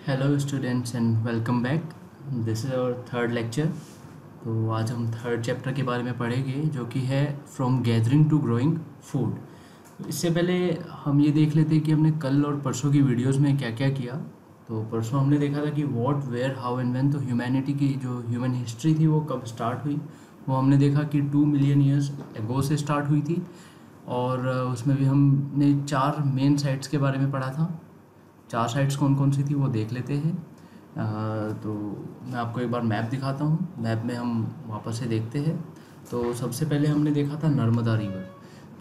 Hello students and welcome back. This is our third lecture. तो आज हम third chapter के बारे में पढ़ेंगे जो कि है from gathering to growing food. तो इससे पहले हम ये देख लेते हैं कि हमने कल और परसों की वीडियोस में क्या क्या किया। तो परसों हमने देखा था कि what where how and when, तो ह्यूमैनिटी की जो ह्यूमन हिस्ट्री थी वो कब स्टार्ट हुई। वो हमने देखा कि 2 मिलियन ईयर्स एगो से स्टार्ट हुई थी। और उसमें भी हमने 4 मेन साइट्स के बारे में पढ़ा था। 4 साइट्स कौन कौन सी थी वो देख लेते हैं। तो मैं आपको एक बार मैप दिखाता हूँ। मैप में हम वापस से देखते हैं। तो सबसे पहले हमने देखा था नर्मदा रिवर।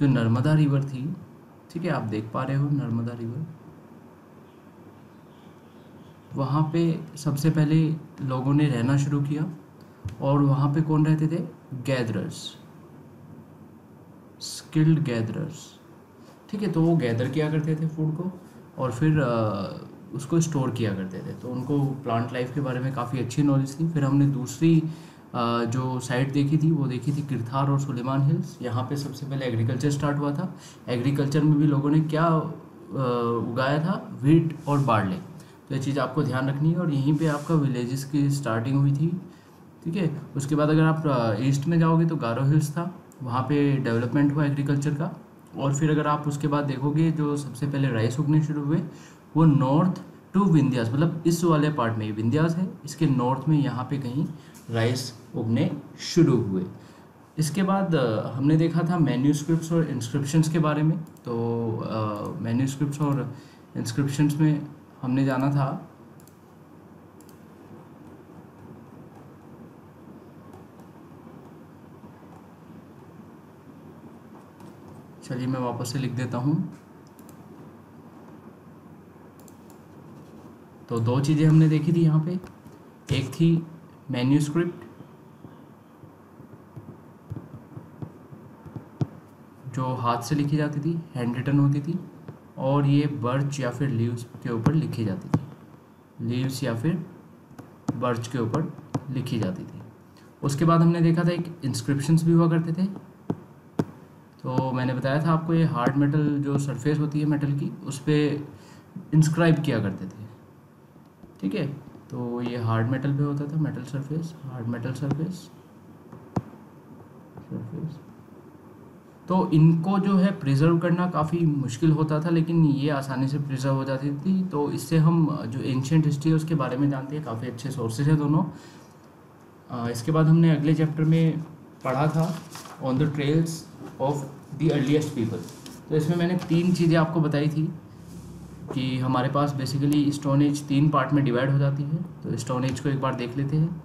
जो नर्मदा रिवर थी, ठीक है, आप देख पा रहे हो नर्मदा रिवर। वहाँ पे सबसे पहले लोगों ने रहना शुरू किया। और वहाँ पे कौन रहते थे? Gatherers, skilled gatherers. ठीक है, तो वो गैदर किया करते थे फूड को और फिर उसको स्टोर किया करते थे। तो उनको प्लांट लाइफ के बारे में काफ़ी अच्छी नॉलेज थी। फिर हमने दूसरी जो साइट देखी थी वो देखी थी किरथार और सुलेमान हिल्स। यहाँ पे सबसे पहले एग्रीकल्चर स्टार्ट हुआ था। एग्रीकल्चर में भी लोगों ने क्या उगाया था? व्हीट और बार्ले। तो ये चीज़ आपको ध्यान रखनी है। और यहीं पे आपका विलेजेस की स्टार्टिंग हुई थी। ठीक है, उसके बाद अगर आप ईस्ट में जाओगे तो गारो हिल्स था, वहाँ पे डेवलपमेंट हुआ एग्रीकल्चर का। और फिर अगर आप उसके बाद देखोगे जो सबसे पहले राइस उगने शुरू हुए वो नॉर्थ टू विंध्यास, मतलब इस वाले पार्ट में विंध्यास है, इसके नॉर्थ में यहाँ पे कहीं राइस उगने शुरू हुए। इसके बाद हमने देखा था मैन्यूस्क्रिप्ट्स और इंस्क्रिप्शंस के बारे में। तो मैन्यूस्क्रिप्ट्स और इंस्क्रिप्शंस में हमने जाना था। चलिए मैं वापस से लिख देता हूँ। तो 2 चीज़ें हमने देखी थी यहाँ पे। एक थी मैन्यूस्क्रिप्ट जो हाथ से लिखी जाती थी, हैंड रिटन होती थी, और ये बर्च या फिर लीव्स के ऊपर लिखी जाती थी। लीव्स या फिर बर्च के ऊपर लिखी जाती थी। उसके बाद हमने देखा था एक इंस्क्रिप्शंस भी हुआ करते थे। तो मैंने बताया था आपको, ये हार्ड मेटल जो सरफेस होती है मेटल की, उस पर इंस्क्राइब किया करते थे। ठीक है, तो ये हार्ड मेटल पे होता था, metal surface, hard metal surface. तो इनको जो है प्रिजर्व करना काफ़ी मुश्किल होता था, लेकिन ये आसानी से प्रिजर्व हो जाती थी। तो इससे हम जो एंशियंट हिस्ट्री है उसके बारे में जानते हैं। काफ़ी अच्छे सोर्सेज हैं दोनों। इसके बाद हमने अगले चैप्टर में पढ़ा था on the trails of the earliest people. तो इसमें मैंने 3 चीज़ें आपको बताई थी कि हमारे पास बेसिकली स्टोन एज 3 पार्ट में डिवाइड हो जाती है। तो स्टोन एज को एक बार देख लेते हैं।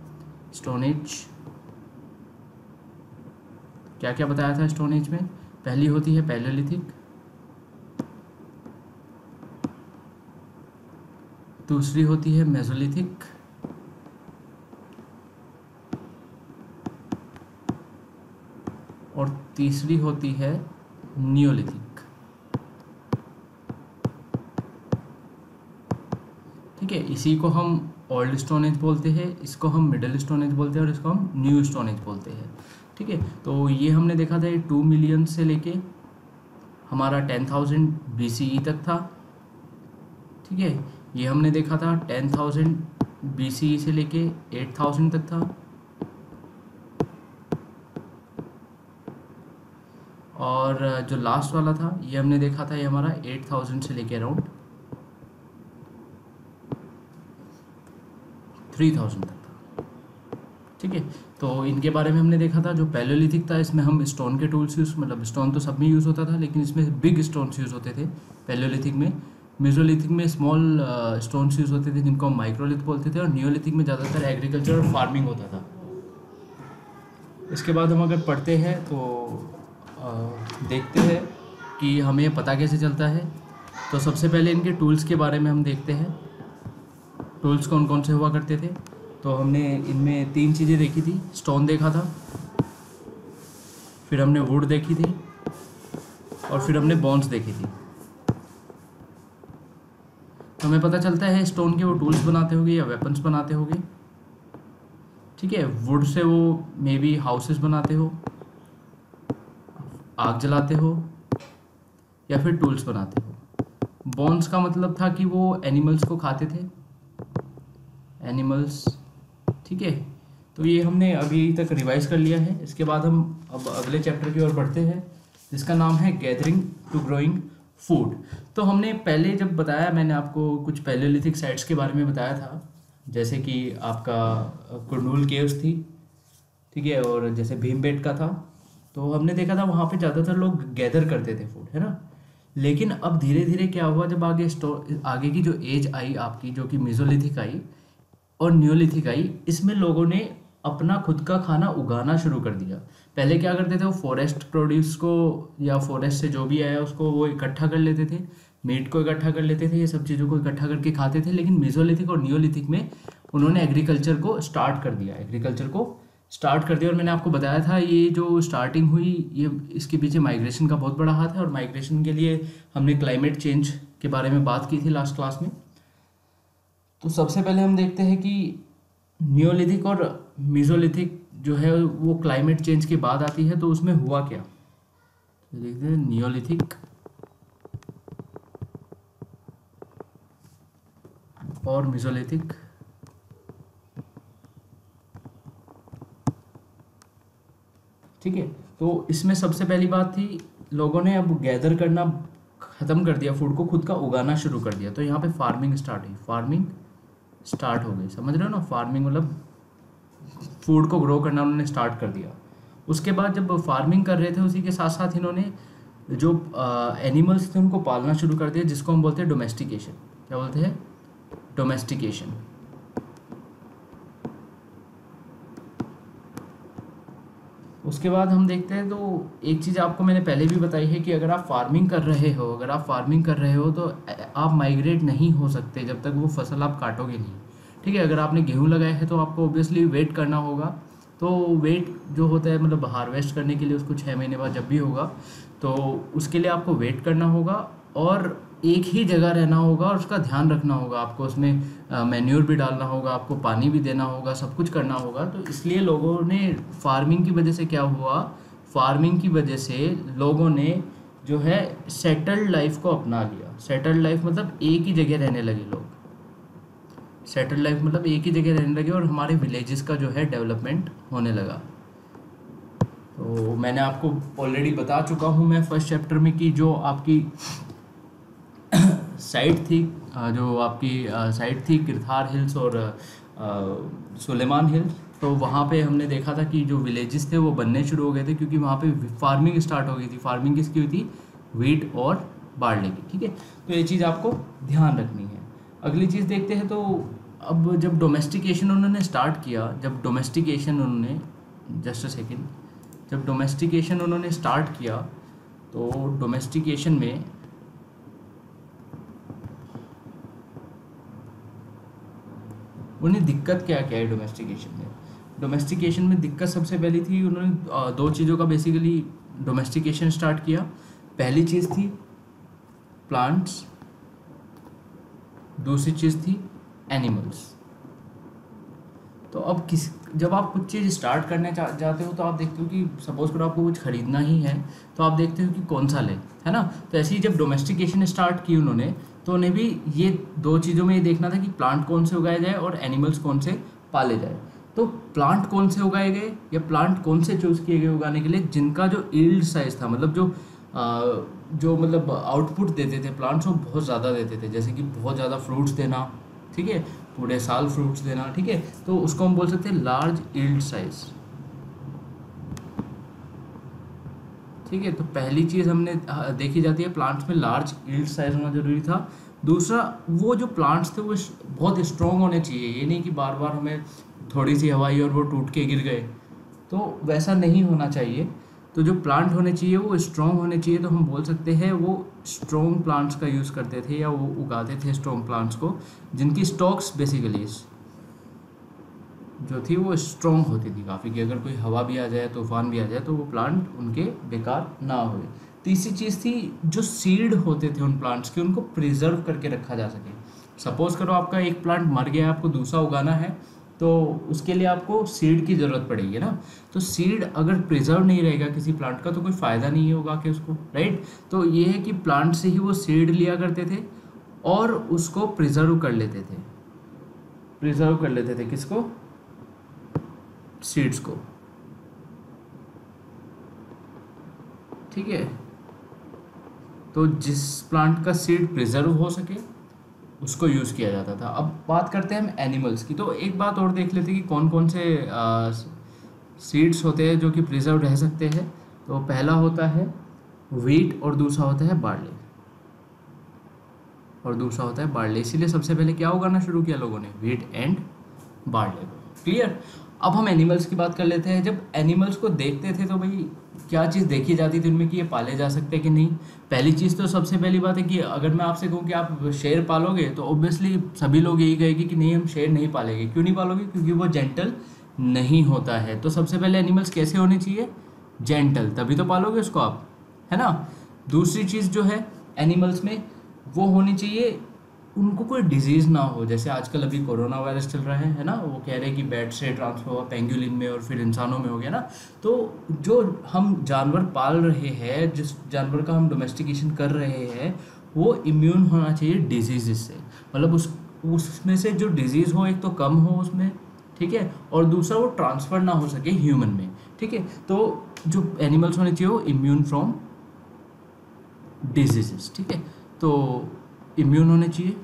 स्टोन एज क्या क्या बताया था स्टोन एज में? पहली होती है पैलेलिथिक, दूसरी होती है मेसोलिथिक, और तीसरी होती है नियोलिथिक। ठीक है, इसी को हम ओल्ड स्टोन एज बोलते हैं, इसको हम मिडिल स्टोन एज बोलते हैं, और इसको हम न्यू स्टोन एज बोलते हैं। ठीक है, तो ये हमने देखा था, ये 2 मिलियन से लेके हमारा 10,000 BCE तक था। ठीक है, ये हमने देखा था 10,000 BCE से लेके 8,000 तक था। और जो लास्ट वाला था ये हमने देखा था, ये हमारा 8,000 से लेके अराउंड 3,000 तक था। ठीक है, तो इनके बारे में हमने देखा था। जो पैलेलिथिक था इसमें हम स्टोन के टूल्स यूज़, मतलब स्टोन तो सब में यूज़ होता था, लेकिन इसमें बिग स्टोन्स यूज़ होते थे पैलेलिथिक में। मेसोलिथिक में स्मॉल स्टोन्स यूज़ होते थे जिनको हम माइक्रोलिथ बोलते थे। और नियोलिथिक में ज़्यादातर एग्रीकल्चर और फार्मिंग होता था। इसके बाद हम अगर पढ़ते हैं तो देखते हैं कि हमें पता कैसे चलता है। तो सबसे पहले इनके टूल्स के बारे में हम देखते हैं। टूल्स कौन कौन से हुआ करते थे? तो हमने इनमें 3 चीज़ें देखी थी। स्टोन देखा था, फिर हमने वुड देखी थी, और फिर हमने बोन्स देखी थी। तो हमें पता चलता है स्टोन के वो टूल्स बनाते होंगे या वेपन्स बनाते होंगे। ठीक है, वुड से वो मे बी हाउसेस बनाते हो, आग जलाते हो, या फिर टूल्स बनाते हो। बोन्स का मतलब था कि वो एनिमल्स को खाते थे। एनिमल्स, ठीक है। तो ये हमने अभी तक रिवाइज कर लिया है। इसके बाद हम अब अगले चैप्टर की ओर बढ़ते हैं जिसका नाम है गैदरिंग टू ग्रोइंग फूड। तो हमने पहले जब बताया, मैंने आपको कुछ पैलियोलिथिक साइट्स के बारे में बताया था, जैसे कि आपका कुरनूल केव्स थी, ठीक है, और जैसे भीमबेटका था। तो हमने देखा था वहाँ पे ज़्यादातर लोग गैदर करते थे फूड, है ना। लेकिन अब धीरे धीरे क्या हुआ, जब आगे की जो एज आई आपकी, जो कि मेसोलिथिक आई और न्यूलिथिक आई, इसमें लोगों ने अपना खुद का खाना उगाना शुरू कर दिया। पहले क्या करते थे, वो फॉरेस्ट प्रोड्यूस को या फॉरेस्ट से जो भी आया उसको वो इकट्ठा कर लेते थे, मीट को इकट्ठा कर लेते थे, ये सब चीज़ों को इकट्ठा करके खाते थे। लेकिन मेसोलिथिक और न्यूलिथिक में उन्होंने एग्रीकल्चर को स्टार्ट कर दिया, और मैंने आपको बताया था ये जो स्टार्टिंग हुई, ये इसके पीछे माइग्रेशन का बहुत बड़ा हाथ है। और माइग्रेशन के लिए हमने क्लाइमेट चेंज के बारे में बात की थी लास्ट क्लास में। तो सबसे पहले हम देखते हैं कि नियोलिथिक और मेसोलिथिक जो है वो क्लाइमेट चेंज के बाद आती है, तो उसमें हुआ क्या, तो देखते हैं नियोलिथिक और मेसोलिथिक। ठीक है, तो इसमें सबसे पहली बात थी, लोगों ने अब गैदर करना ख़त्म कर दिया, फूड को खुद का उगाना शुरू कर दिया। तो यहाँ पे फार्मिंग स्टार्ट हो गई, समझ रहे हो ना। फार्मिंग मतलब फूड को ग्रो करना उन्होंने स्टार्ट कर दिया। उसके बाद जब फार्मिंग कर रहे थे, उसी के साथ साथ इन्होंने जो एनिमल्स थे उनको पालना शुरू कर दिया, जिसको हम बोलते हैं डोमेस्टिकेशन। क्या बोलते हैं? डोमेस्टिकेशन। उसके बाद हम देखते हैं, तो एक चीज़ आपको मैंने पहले भी बताई है कि अगर आप फार्मिंग कर रहे हो तो आप माइग्रेट नहीं हो सकते जब तक वो फसल आप काटोगे नहीं, ठीक है। अगर आपने गेहूं लगाया है तो आपको ऑब्वियसली वेट करना होगा। तो वेट जो होता है, मतलब हार्वेस्ट करने के लिए उसको 6 महीने बाद जब भी होगा, तो उसके लिए आपको वेट करना होगा और एक ही जगह रहना होगा और उसका ध्यान रखना होगा। आपको उसमें मैन्योर भी डालना होगा, आपको पानी भी देना होगा, सब कुछ करना होगा। तो इसलिए लोगों ने फार्मिंग की वजह से क्या हुआ, फार्मिंग की वजह से लोगों ने जो है सेटल्ड लाइफ को अपना लिया। सेटल्ड लाइफ मतलब एक ही जगह रहने लगे लोग। सेटल्ड लाइफ मतलब एक ही जगह रहने लगे और हमारे विलेजेस का जो है डेवलपमेंट होने लगा। तो मैंने आपको ऑलरेडी बता चुका हूँ मैं फर्स्ट चैप्टर में कि जो आपकी साइट थी, किरथार हिल्स और सुलेमान हिल्स, तो वहाँ पे हमने देखा था कि जो विलेजेस थे वो बनने शुरू हो गए थे, क्योंकि वहाँ पे फार्मिंग स्टार्ट हो गई थी। फार्मिंग किसकी हुई थी? वीट और बार्ले की, ठीक है। तो ये चीज़ आपको ध्यान रखनी है। अगली चीज़ देखते हैं, तो अब जब डोमेस्टिकेशन उन्होंने स्टार्ट किया, जब डोमेस्टिकेशन उन्होंने स्टार्ट किया, तो डोमेस्टिकेशन में उन्हें दिक्कत क्या क्या है डोमेस्टिकेशन में दिक्कत सबसे पहली थी, उन्होंने दो चीज़ों का बेसिकली डोमेस्टिकेशन स्टार्ट किया। पहली चीज़ थी प्लांट्स, दूसरी चीज़ थी एनिमल्स। तो अब जब आप कुछ चीज़ स्टार्ट करने जाते हो, तो आप देखते हो कि सपोज करो आपको कुछ ख़रीदना ही है, तो आप देखते हो कि कौन सा लें, है ना। तो ऐसे ही जब डोमेस्टिकेशन स्टार्ट की उन्होंने, तो उन्हें भी ये दो चीज़ों में ये देखना था कि प्लांट कौन से उगाए जाए और एनिमल्स कौन से पाले जाए। तो प्लांट कौन से उगाए गए या प्लांट कौन से चूज़ किए गए उगाने के लिए, जिनका जो यील्ड साइज था, मतलब जो मतलब आउटपुट देते थे प्लांट्स, वो बहुत ज़्यादा देते थे। जैसे कि बहुत ज़्यादा फ्रूट्स देना, ठीक है, पूरे साल फ्रूट्स देना, ठीक है। तो उसको हम बोल सकते हैं लार्ज यील्ड साइज, ठीक है। तो पहली चीज़ हमने देखी जाती है, प्लांट्स में लार्ज यील्ड साइज होना जरूरी था। दूसरा, वो जो प्लांट्स थे वो बहुत स्ट्रॉन्ग होने चाहिए। ये नहीं कि बार बार हमें थोड़ी सी हवा आई और वो टूट के गिर गए, तो वैसा नहीं होना चाहिए। तो जो प्लांट होने चाहिए वो स्ट्रॉन्ग होने चाहिए। तो हम बोल सकते हैं वो स्ट्रॉन्ग प्लांट्स का यूज़ करते थे या वो उगाते थे स्ट्रॉन्ग प्लांट्स को, जिनकी स्टॉक्स बेसिकली जो थी वो स्ट्रॉन्ग होती थी काफ़ी, कि अगर कोई हवा भी आ जाए, तूफान भी आ जाए, तो वो प्लांट उनके बेकार ना हुए। तीसरी चीज़ थी जो सीड होते थे उन प्लांट्स के, उनको प्रिजर्व करके रखा जा सके। सपोज करो आपका एक प्लांट मर गया, आपको दूसरा उगाना है, तो उसके लिए आपको सीड की ज़रूरत पड़ेगी ना। तो सीड अगर प्रिजर्व नहीं रहेगा किसी प्लांट का, तो कोई फ़ायदा नहीं है उगा के उसको, राइट। तो ये है कि प्लांट से ही वो सीड लिया करते थे और उसको प्रिजर्व कर लेते थे, प्रिजर्व कर लेते थे, किसको? सीड्स को, ठीक है। तो जिस प्लांट का सीड प्रिजर्व हो सके उसको यूज़ किया जाता था। अब बात करते हैं हम एनिमल्स की, तो एक बात और देख लेते हैं कि कौन कौन से सीड्स होते हैं जो कि प्रिजर्व रह सकते हैं। तो पहला होता है व्हीट और दूसरा होता है बार्ले इसीलिए सबसे पहले क्या उगाना शुरू किया लोगों ने? व्हीट एंड बार्ले को। क्लियर। अब हम एनिमल्स की बात कर लेते हैं। जब एनिमल्स को देखते थे तो भाई क्या चीज़ देखी जाती थी उनमें कि ये पाले जा सकते हैं कि नहीं? पहली चीज़ तो सबसे पहली बात है कि अगर मैं आपसे कहूँ कि आप शेर पालोगे तो ऑब्वियसली सभी लोग यही कहेंगे कि नहीं, हम शेर नहीं पालेंगे। क्यों नहीं पालोगे? क्योंकि वो जेंटल नहीं होता है। तो सबसे पहले एनिमल्स कैसे होने चाहिए? जेंटल, तभी तो पालोगे उसको आप, है ना। दूसरी चीज़ जो है एनिमल्स में वो होनी चाहिए, उनको कोई डिजीज़ ना हो। जैसे आजकल अभी कोरोना वायरस चल रहा है ना, वो कह रहे हैं कि बैट से ट्रांसफर हुआ पेंगुलिन में और फिर इंसानों में हो गया ना। तो जो हम जानवर पाल रहे हैं, जिस जानवर का हम डोमेस्टिकेशन कर रहे हैं, वो इम्यून होना चाहिए डिजीज़ से। मतलब उसमें से जो डिजीज़ हो एक तो कम हो उसमें, ठीक है, और दूसरा वो ट्रांसफ़र ना हो सके ह्यूमन में, ठीक है। तो जो एनिमल्स होने चाहिए वो इम्यून फ्रॉम डिजीजेस, ठीक है, तो इम्यून होने चाहिए।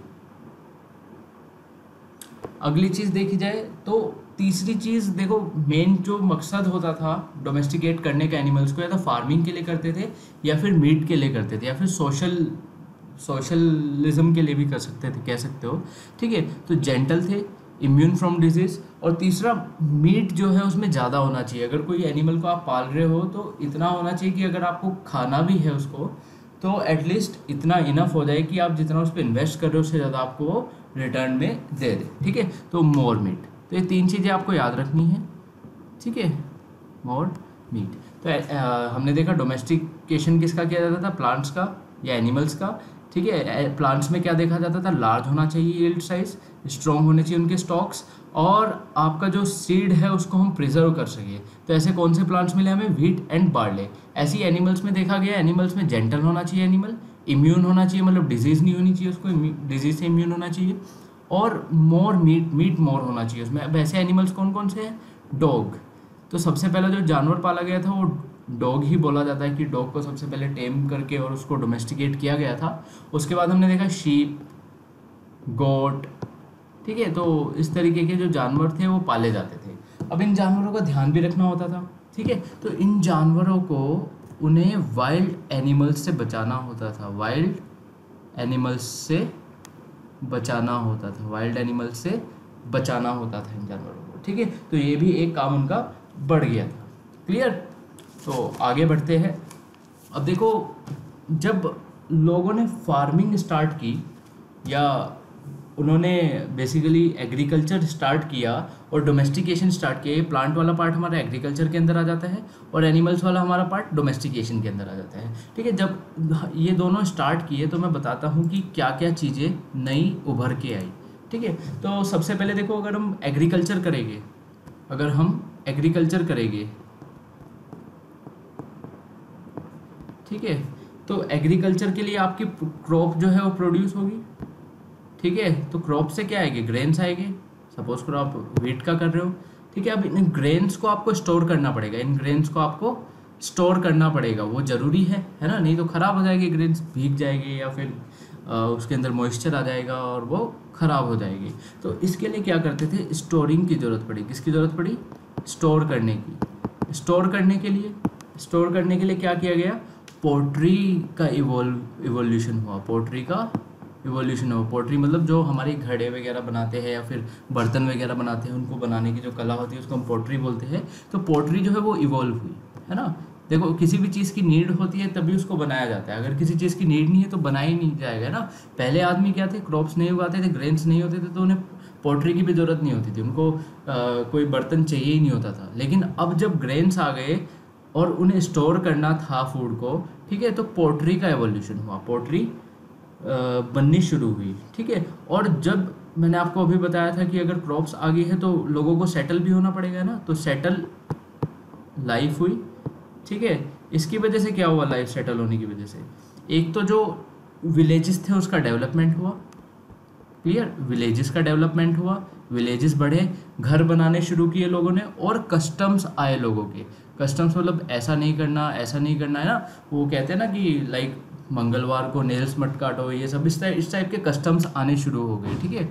अगली चीज़ देखी जाए तो तीसरी चीज़ देखो, मेन जो मकसद होता था डोमेस्टिकेट करने का एनिमल्स को, या तो फार्मिंग के लिए करते थे या फिर मीट के लिए करते थे या फिर सोशलिज्म के लिए भी कर सकते थे, कह सकते हो, ठीक है। तो जेंटल थे, इम्यून फ्रॉम डिजीज़, और तीसरा मीट जो है उसमें ज़्यादा होना चाहिए। अगर कोई एनिमल को आप पाल रहे हो तो इतना होना चाहिए कि अगर आपको खाना भी है उसको तो एटलीस्ट इतना इनफ हो जाए कि आप जितना उस पर इन्वेस्ट कर रहे हो उससे ज़्यादा आपको वो रिटर्न में दे दे, ठीक है। तो मोर मीट, तो ये तीन चीज़ें आपको याद रखनी है, ठीक है, मोर मीट। तो हमने देखा डोमेस्टिकेशन किसका किया जाता था? प्लांट्स का या एनिमल्स का, ठीक है। प्लांट्स में क्या देखा जाता था? लार्ज होना चाहिए यील्ड साइज, स्ट्रॉन्ग होने चाहिए उनके स्टॉक्स, और आपका जो सीड है उसको हम प्रिजर्व कर सके। तो ऐसे कौन से प्लांट्स मिले हमें? Wheat and barley. ऐसी एनिमल्स में देखा गया, एनिमल्स में जेंटल होना चाहिए एनिमल, इम्यून होना चाहिए, मतलब डिजीज़ नहीं होनी चाहिए उसको, डिजीज़ से इम्यून होना चाहिए, और मोर मीट मोर होना चाहिए उसमें। अब ऐसे एनिमल्स कौन कौन से हैं? डॉग। तो सबसे पहला जो जानवर पाला गया था वो डॉग ही बोला जाता है कि डॉग को सबसे पहले टेम करके और उसको डोमेस्टिकेट किया गया था। उसके बाद हमने देखा शीप, गोट, ठीक है। तो इस तरीके के जो जानवर थे वो पाले जाते थे। अब इन जानवरों का ध्यान भी रखना होता था, ठीक है। तो इन जानवरों को उन्हें वाइल्ड एनिमल्स से बचाना होता था, वाइल्ड एनिमल्स से बचाना होता था इन जानवरों को, ठीक है। तो ये भी एक काम उनका बढ़ गया था। क्लियर। तो आगे बढ़ते हैं। अब देखो, जब लोगों ने फार्मिंग स्टार्ट की या उन्होंने बेसिकली एग्रीकल्चर स्टार्ट किया और डोमेस्टिकेशन स्टार्ट किया, ये प्लांट वाला पार्ट हमारा एग्रीकल्चर के अंदर आ जाता है और एनिमल्स वाला हमारा पार्ट डोमेस्टिकेशन के अंदर आ जाता है, ठीक है। जब ये दोनों स्टार्ट किए तो मैं बताता हूँ कि क्या क्या चीज़ें नई उभर के आई, ठीक है। तो सबसे पहले देखो, अगर हम एग्रीकल्चर करेंगे, ठीक है, तो एग्रीकल्चर के लिए आपकी क्रॉप जो है वो प्रोड्यूस होगी, ठीक है। तो क्रॉप से क्या आएगी? ग्रेन्स आएंगे। सपोज करो आप व्हीट का कर रहे हो, ठीक है। अब इन ग्रेन्स को आपको स्टोर करना पड़ेगा, वो ज़रूरी है ना, नहीं तो ख़राब हो जाएगी, ग्रेन्स भीग जाएंगे या फिर उसके अंदर मॉइस्चर आ जाएगा और वो ख़राब हो जाएगी। तो इसके लिए क्या करते थे? स्टोरिंग की ज़रूरत पड़ी। किसकी ज़रूरत पड़ी? स्टोर करने की। स्टोर करने के लिए क्या किया गया? पोट्री का इवोल्यूशन हुआ। पोट्री मतलब जो हमारे घड़े वगैरह बनाते हैं या फिर बर्तन वगैरह बनाते हैं, उनको बनाने की जो कला होती है उसको हम पोट्री बोलते हैं। तो पोट्री जो है वो इवॉल्व हुई, है ना। देखो, किसी भी चीज़ की नीड होती है तभी उसको बनाया जाता है, अगर किसी चीज़ की नीड नहीं है तो बनाया ही नहीं जाएगा ना। पहले आदमी क्या थे? क्रॉप्स नहीं उगाते थे, ग्रेन्स नहीं होते थे, तो उन्हें पोट्री की भी ज़रूरत नहीं होती थी, उनको कोई बर्तन चाहिए ही नहीं होता था। लेकिन अब जब ग्रेन्स आ गए और उन्हें स्टोर करना था फूड को, ठीक है, तो पोट्री का एवोल्यूशन हुआ, पोट्री बननी शुरू हुई, ठीक है। और जब मैंने आपको अभी बताया था कि अगर क्रॉप्स आ गई है तो लोगों को सेटल भी होना पड़ेगा ना, तो सेटल लाइफ हुई, ठीक है। इसकी वजह से क्या हुआ? लाइफ सेटल होने की वजह से एक तो जो विलेजेस थे उसका डेवलपमेंट हुआ, क्लियर। विलेजेस का डेवलपमेंट हुआ, विलेजेस बढ़े, घर बनाने शुरू किए लोगों ने, और कस्टम्स आए लोगों के। कस्टम्स मतलब ऐसा नहीं करना, ऐसा नहीं करना, है ना। वो कहते हैं ना कि लाइक मंगलवार को नेल्स मत काटो, ये सब इस टाइप के कस्टम्स आने शुरू हो गए, ठीक है।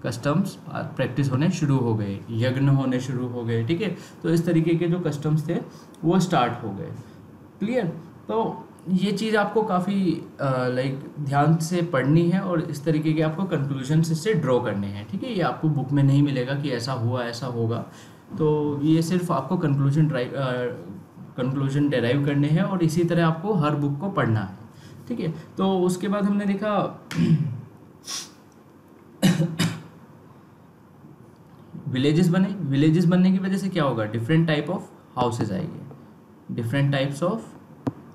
कस्टम्स प्रैक्टिस होने शुरू हो गए, यज्ञ होने शुरू हो गए, ठीक है। तो इस तरीके के जो कस्टम्स थे वो स्टार्ट हो गए, क्लियर। तो ये चीज़ आपको काफ़ी लाइक ध्यान से पढ़नी है, और इस तरीके के आपको कंक्लूजन्स इससे ड्रॉ करने हैं, ठीक है। ये आपको बुक में नहीं मिलेगा कि ऐसा हुआ ऐसा होगा, तो ये सिर्फ आपको कंक्लूजन डेराइव करने हैं, और इसी तरह आपको हर बुक को पढ़ना है, ठीक है। तो उसके बाद हमने देखा विलेजेस बने। विलेजेस बनने की वजह से क्या होगा, डिफरेंट टाइप ऑफ हाउसेज आएंगे, डिफरेंट टाइप्स ऑफ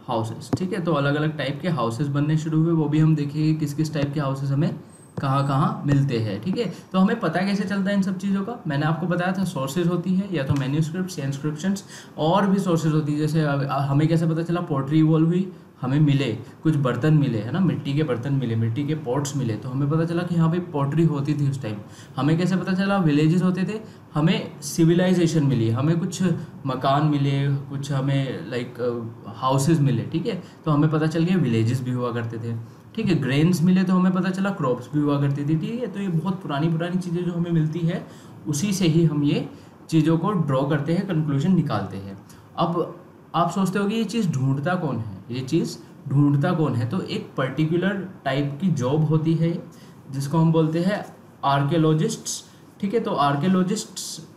हाउसेस, ठीक है। तो अलग अलग टाइप के हाउसेस बनने शुरू हुए, वो भी हम देखेंगे किस किस टाइप के हाउसेस हमें कहाँ कहाँ मिलते हैं, ठीक है। तो हमें पता कैसे चलता है इन सब चीज़ों का, मैंने आपको बताया था सोर्सेज होती है, या तो मैन्यूस्क्रिप्ट्स या इंस्क्रिप्शंस, और भी सोर्सेज होती है। जैसे हमें कैसे पता चला पोट्री इवॉल्व हुई, हमें मिले कुछ बर्तन मिले, है ना, मिट्टी के बर्तन मिले, मिट्टी के पॉट्स मिले, तो हमें पता चला कि हाँ भाई पोट्री होती थी उस टाइम। हमें कैसे पता चला, विलेजेस होते थे, हमें सिविलाइजेशन मिली, हमें कुछ मकान मिले, कुछ हमें लाइक हाउसेस मिले, ठीक है। तो हमें पता चल गया विलेजेस भी हुआ करते थे, ठीक है। ग्रेन्स मिले तो हमें पता चला क्रॉप्स भी हुआ करती थी, ठीक है। तो ये बहुत पुरानी पुरानी चीज़ें जो हमें मिलती है, उसी से ही हम ये चीज़ों को ड्रॉ करते हैं, कंक्लूजन निकालते हैं। अब आप सोचते हो कि ये चीज़ ढूंढता कौन है, ये चीज़ ढूंढता कौन है, तो एक पर्टिकुलर टाइप की जॉब होती है जिसको हम बोलते हैं आर्कियोलॉजिस्ट्स, ठीक है। तो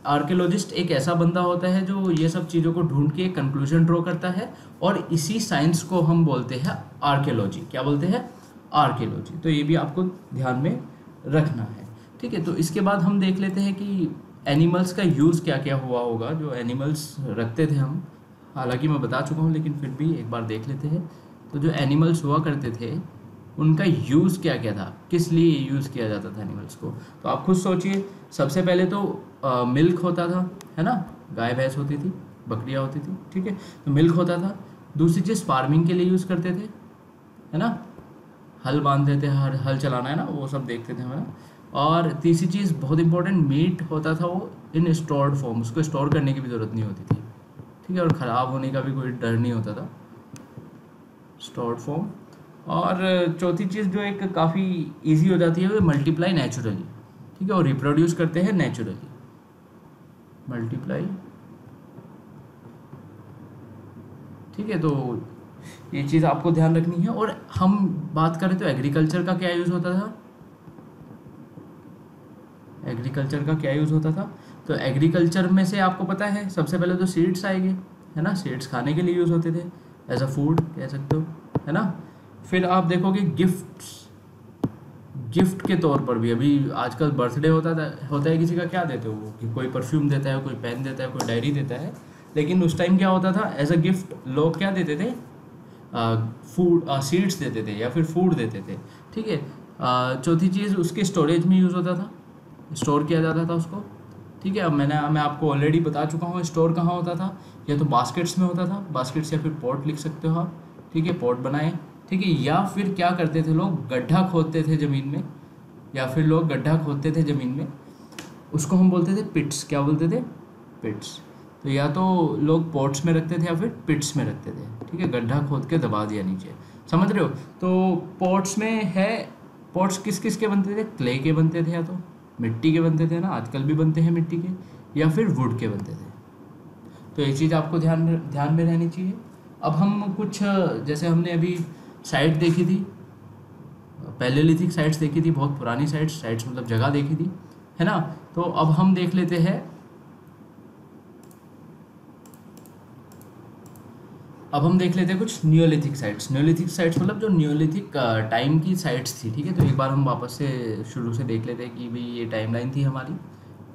आर्कियोलॉजिस्ट एक ऐसा बंदा होता है जो ये सब चीज़ों को ढूंढ के कंक्लूजन ड्रॉ करता है, और इसी साइंस को हम बोलते हैं आर्कियोलॉजी। क्या बोलते हैं, आर्कियोलॉजी। तो ये भी आपको ध्यान में रखना है, ठीक है। तो इसके बाद हम देख लेते हैं कि एनिमल्स का यूज़ क्या क्या हुआ होगा, जो एनिमल्स रखते थे हम, हालांकि मैं बता चुका हूँ लेकिन फिर भी एक बार देख लेते हैं। तो जो एनिमल्स हुआ करते थे उनका यूज़ क्या क्या था, किस लिए यूज़ किया जाता था एनिमल्स को। तो आप खुद सोचिए, सबसे पहले तो मिल्क होता था, है ना, गाय भैंस होती थी, बकरियाँ होती थी, ठीक है। तो मिल्क होता था। दूसरी चीज़ फार्मिंग के लिए यूज़ करते थे, है ना, हल बांधते थे, हल चलाना, है ना, वो सब देखते थे हमारा। और तीसरी चीज़ बहुत इंपॉर्टेंट, मीट होता था वो इन स्टोर्ड फॉर्म, उसको स्टोर करने की भी ज़रूरत नहीं होती थी, ठीक है, और ख़राब होने का भी कोई डर नहीं होता था, स्टोर्ड फॉर्म। और चौथी चीज़ जो एक काफ़ी इजी हो जाती है, वो मल्टीप्लाई नेचुरली, ठीक है, और रिप्रोड्यूस करते हैं नेचुरली, मल्टीप्लाई, ठीक है। तो ये चीज़ आपको ध्यान रखनी है। और हम बात करें तो एग्रीकल्चर का क्या यूज़ होता था, एग्रीकल्चर का क्या यूज़ होता था। तो एग्रीकल्चर में से आपको पता है सबसे पहले तो सीड्स आएंगे, है ना, सीड्स खाने के लिए यूज़ होते थे, एज अ फूड कह सकते हो, है ना। फिर आप देखोगे गिफ्ट के तौर पर भी, अभी आजकल बर्थडे होता है किसी का, क्या देते हो कि कोई परफ्यूम देता है, कोई पेन देता है, कोई डायरी देता है, लेकिन उस टाइम क्या होता था, एज अ गिफ्ट लोग क्या देते थे, फूड, सीड्स देते थे या फिर फूड देते थे, ठीक है। चौथी चीज़ उसके स्टोरेज में यूज़ होता था, स्टोर किया जाता था उसको, ठीक है। अब मैं आपको ऑलरेडी बता चुका हूँ स्टोर कहाँ होता था, या तो बास्केट्स में होता था, बास्केट्स या फिर पॉट लिख सकते हो आप, ठीक है, पॉट बनाए, ठीक है। या फिर क्या करते थे लोग, गड्ढा खोदते थे ज़मीन में, या फिर लोग गड्ढा खोदते थे ज़मीन में, उसको हम बोलते थे पिट्स, क्या बोलते थे, पिट्स। तो या तो लोग पॉट्स में रखते थे या फिर पिट्स में रखते थे, ठीक है, गड्ढा खोद के दबा दिया नीचे, समझ रहे हो। तो पॉट्स में है, पॉट्स किस किस के बनते थे, क्ले के बनते थे, या तो मिट्टी के बनते थे ना, आजकल भी बनते हैं मिट्टी के, या फिर वुड के बनते थे। तो ये चीज़ आपको ध्यान में रहनी चाहिए। अब हम कुछ, जैसे हमने अभी साइट देखी थी, पैलेलिथिक साइट्स देखी थी, बहुत पुरानी साइट्स मतलब जगह देखी थी, है ना। तो अब हम देख लेते हैं, कुछ न्यूलिथिक साइट्स मतलब जो न्यूलिथिक टाइम की साइट्स थी, ठीक है। तो एक बार हम वापस से शुरू से देख लेते हैं कि भाई ये टाइमलाइन थी हमारी,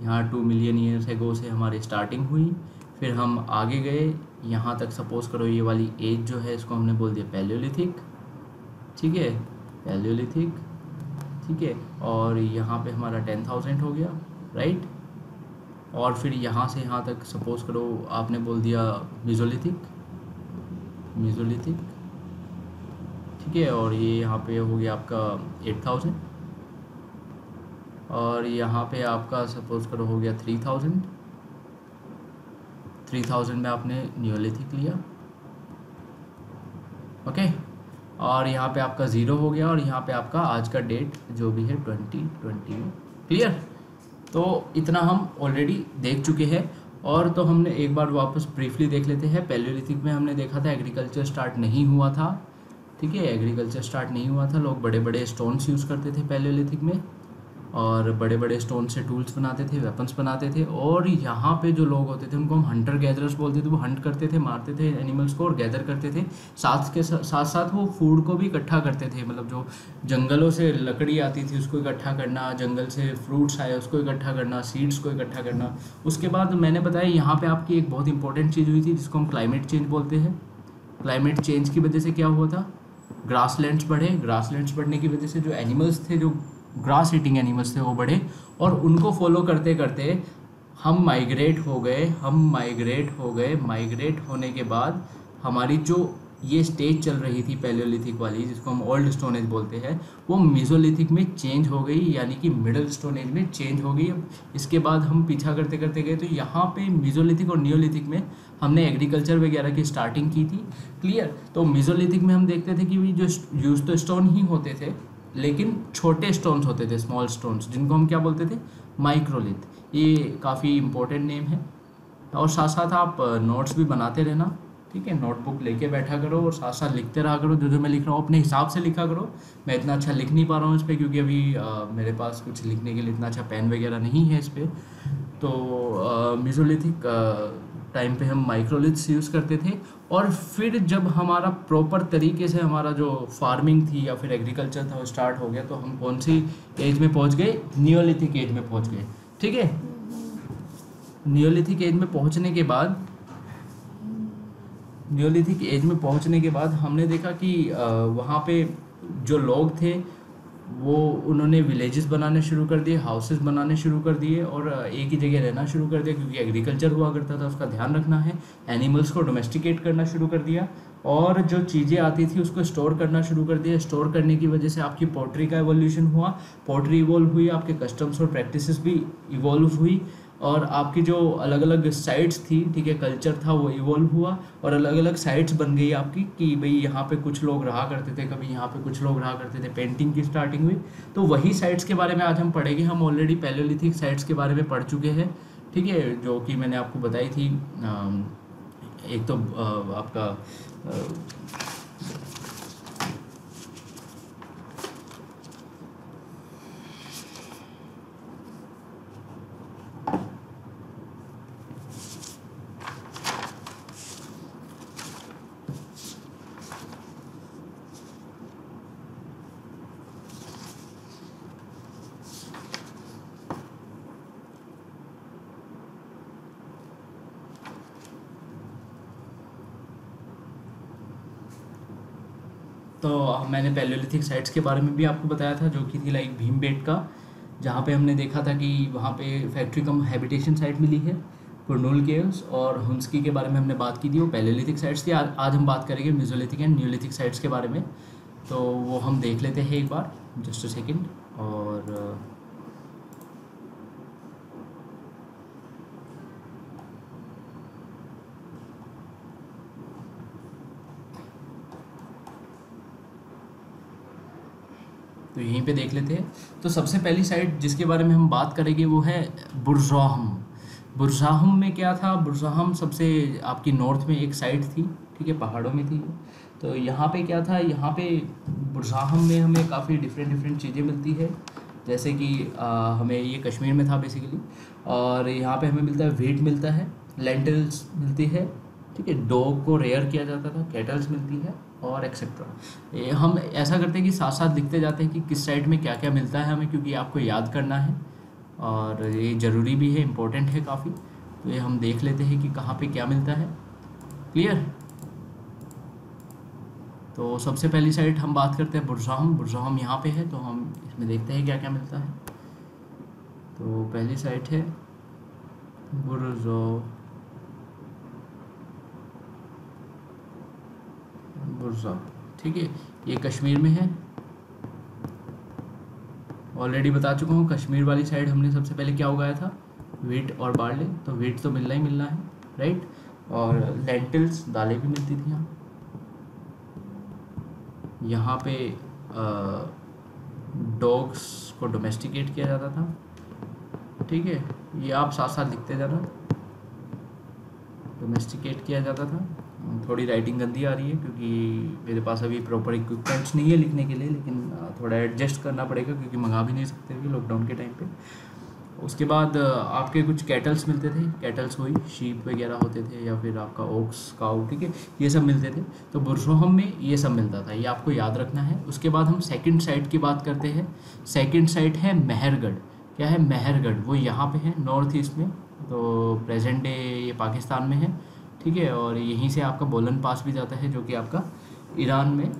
यहाँ 2 मिलियन ईयर्स एगो से हमारी स्टार्टिंग हुई, फिर हम आगे गए यहाँ तक, सपोज करो ये वाली एज जो है इसको हमने बोल दिया पैलियोलिथिक, ठीक है, पैलियोलिथिक, ठीक है। और यहाँ पे हमारा 10,000 हो गया, राइट। और फिर यहाँ से यहाँ तक सपोज करो आपने बोल दिया मेसोलिथिक, ठीक है। और ये यहाँ पे हो गया आपका 8,000, और यहाँ पे आपका सपोज करो हो गया 3000। 3000 में आपने नियोलिथिक लिया, ओके। और यहाँ पे आपका ज़ीरो हो गया और यहाँ पे आपका आज का डेट जो भी है 2020 में। क्लियर? तो इतना हम ऑलरेडी देख चुके हैं। और तो हमने एक बार वापस ब्रीफली देख लेते हैं। पैलियोलिथिक में हमने देखा था एग्रीकल्चर स्टार्ट नहीं हुआ था, ठीक है, एग्रीकल्चर स्टार्ट नहीं हुआ था। लोग बड़े बड़े स्टोन्स यूज़ करते थे पैलियोलिथिक में, और बड़े बड़े स्टोन से टूल्स बनाते थे, वेपन्स बनाते थे। और यहाँ पे जो लोग होते थे उनको हम हंटर गैदरर्स बोलते थे। वो हंट करते थे, मारते थे एनिमल्स को और गैदर करते थे। साथ साथ वो फूड को भी इकट्ठा करते थे, मतलब जो जंगलों से लकड़ी आती थी उसको इकट्ठा करना, जंगल से फ्रूट्स आए उसको इकट्ठा करना, सीड्स को इकट्ठा करना। उसके बाद मैंने बताया यहाँ पर आपकी एक बहुत इंपॉर्टेंट चीज़ हुई थी जिसको हम क्लाइमेट चेंज बोलते हैं। क्लाइमेट चेंज की वजह से क्या हुआ था, ग्रासलैंड्स बढ़े। ग्रासलैंड्स बढ़ने की वजह से जो एनिमल्स थे, जो ग्रास ईटिंग एनिमल्स थे, वो बढ़े। और उनको फॉलो करते करते हम माइग्रेट हो गए। माइग्रेट होने के बाद हमारी जो ये स्टेज चल रही थी पैलियोलिथिक वाली, जिसको हम ओल्ड स्टोन एज बोलते हैं, वो मेसोलिथिक में चेंज हो गई, यानी कि मिडल स्टोन एज में चेंज हो गई। इसके बाद हम पीछा करते करते गए तो यहाँ पे मेसोलिथिक और नियोलिथिक में हमने एग्रीकल्चर वगैरह की स्टार्टिंग की थी। क्लियर? तो मेसोलिथिक में हम देखते थे कि जो यूज तो स्टोन ही होते थे, लेकिन छोटे स्टोन्स होते थे, स्मॉल स्टोन्स, जिनको हम क्या बोलते थे, माइक्रोलिथ। ये काफ़ी इंपॉर्टेंट नेम है। और साथ साथ आप नोट्स भी बनाते रहना, ठीक है। नोटबुक लेके बैठा करो और साथ साथ लिखते रहा करो। जो मैं लिख रहा हूँ अपने हिसाब से लिखा करो। मैं इतना अच्छा लिख नहीं पा रहा हूँ इस पर, क्योंकि अभी मेरे पास कुछ लिखने के लिए इतना अच्छा पेन वगैरह नहीं है इस पर। तो मेसोलिथिक टाइम पे हम माइक्रोलिथ्स यूज़ करते थे। और फिर जब हमारा प्रॉपर तरीके से हमारा जो फार्मिंग थी या फिर एग्रीकल्चर था वो स्टार्ट हो गया, तो हम कौन सी एज में पहुंच गए, नियोलिथिक एज में पहुंच गए, ठीक है। नियोलिथिक एज में पहुंचने के बाद हमने देखा कि वहाँ पे जो लोग थे वो उन्होंने विलेजेस बनाने शुरू कर दिए, हाउसेस बनाने शुरू कर दिए और एक ही जगह रहना शुरू कर दिया, क्योंकि एग्रीकल्चर हुआ करता था, उसका ध्यान रखना है। एनिमल्स को डोमेस्टिकेट करना शुरू कर दिया और जो चीज़ें आती थी उसको स्टोर करना शुरू कर दिया। स्टोर करने की वजह से आपकी पोट्री का इवोल्यूशन हुआ, पोट्री इवॉल्व हुई, आपके कस्टम्स और प्रैक्टिसेस भी इवॉल्व हुई, और आपकी जो अलग अलग साइट्स थी, ठीक है, कल्चर था, वो इवॉल्व हुआ और अलग अलग साइट्स बन गई आपकी, कि भाई यहाँ पे कुछ लोग रहा करते थे, कभी यहाँ पे कुछ लोग रहा करते थे। पेंटिंग की स्टार्टिंग हुई। तो वही साइट्स के बारे में आज हम पढ़ेंगे। हम ऑलरेडी पैलियोलिथिक साइट्स के बारे में पढ़ चुके हैं, ठीक है, जो कि मैंने आपको बताई थी। एक तो आपका तो मैंने पैलियोलिथिक साइट्स के बारे में भी आपको बताया था, जो कि थी लाइक भीमबेटका, जहाँ पे हमने देखा था कि वहाँ पे फैक्ट्री कम हैबिटेशन साइट मिली है। कुरनूल केव्स और हुंस्की के बारे में हमने बात की थी, वो पैलियोलिथिक साइट्स थी। आज हम बात करेंगे मेसोलिथिक एंड नियोलिथिक साइट्स के बारे में। तो वो हम देख लेते हैं एक बार, जस्ट अ सेकेंड। तो यहीं पे देख लेते हैं। तो सबसे पहली साइट जिसके बारे में हम बात करेंगे वो है बुर्ज़ाहम। बुर्ज़ाहम में क्या था, बुर्ज़ाहम सबसे आपकी नॉर्थ में एक साइट थी, ठीक है, पहाड़ों में थी। तो यहाँ पे क्या था, यहाँ पे बुर्ज़ाहम में हमें काफ़ी डिफरेंट चीज़ें मिलती है। जैसे कि हमें ये कश्मीर में था बेसिकली, और यहाँ पे हमें मिलता है व्हीट, मिलता है लेंटिल्स मिलती है, ठीक है, डॉग को रेयर किया जाता था, कैटल्स मिलती है और एक्सेट्रा। हम ऐसा करते हैं कि साथ साथ लिखते जाते हैं कि किस साइड में क्या क्या मिलता है हमें, क्योंकि आपको याद करना है और ये ज़रूरी भी है, इम्पोर्टेंट है काफ़ी। तो ये हम देख लेते हैं कि कहाँ पे क्या मिलता है। क्लियर? तो सबसे पहली साइट हम बात करते हैं बुर्ज़ाहम। बुर्ज़ाहम यहाँ पे है, तो हम इसमें देखते हैं क्या क्या मिलता है। तो पहली साइट है बुर्ज़ा, ठीक है, ये कश्मीर में है। ऑलरेडी बता चुका हूँ, कश्मीर वाली साइड हमने सबसे पहले क्या उगाया था, वीट और बार्ले, तो वीट तो मिलना ही मिलना है, राइट। और लेंटिल्स, दालें भी मिलती थी यहाँ। यहाँ पे डॉग्स को डोमेस्टिकेट किया जाता था, ठीक है, ये आप साथ साथ लिखते जाना, डोमेस्टिकेट किया जाता था। थोड़ी राइटिंग गंदी आ रही है क्योंकि मेरे पास अभी प्रॉपर इक्विपमेंट्स नहीं है लिखने के लिए, लेकिन थोड़ा एडजस्ट करना पड़ेगा क्योंकि मंगा भी नहीं सकते थे लॉकडाउन के टाइम पे। उसके बाद आपके कुछ कैटल्स मिलते थे, कैटल्स हुई शीप वगैरह होते थे, या फिर आपका ओक्स काऊ, ठीक है, ये सब मिलते थे। तो बुर्सोहम में ये सब मिलता था, ये आपको याद रखना है। उसके बाद हम सेकंड साइट की बात करते हैं। सेकंड साइट है मेहरगढ़। क्या है मेहरगढ़, वो यहाँ पे है नॉर्थ ईस्ट में, तो प्रेजेंट डे ये पाकिस्तान में है, ठीक है। और यहीं से आपका बोलन पास भी जाता है, जो कि आपका ईरान में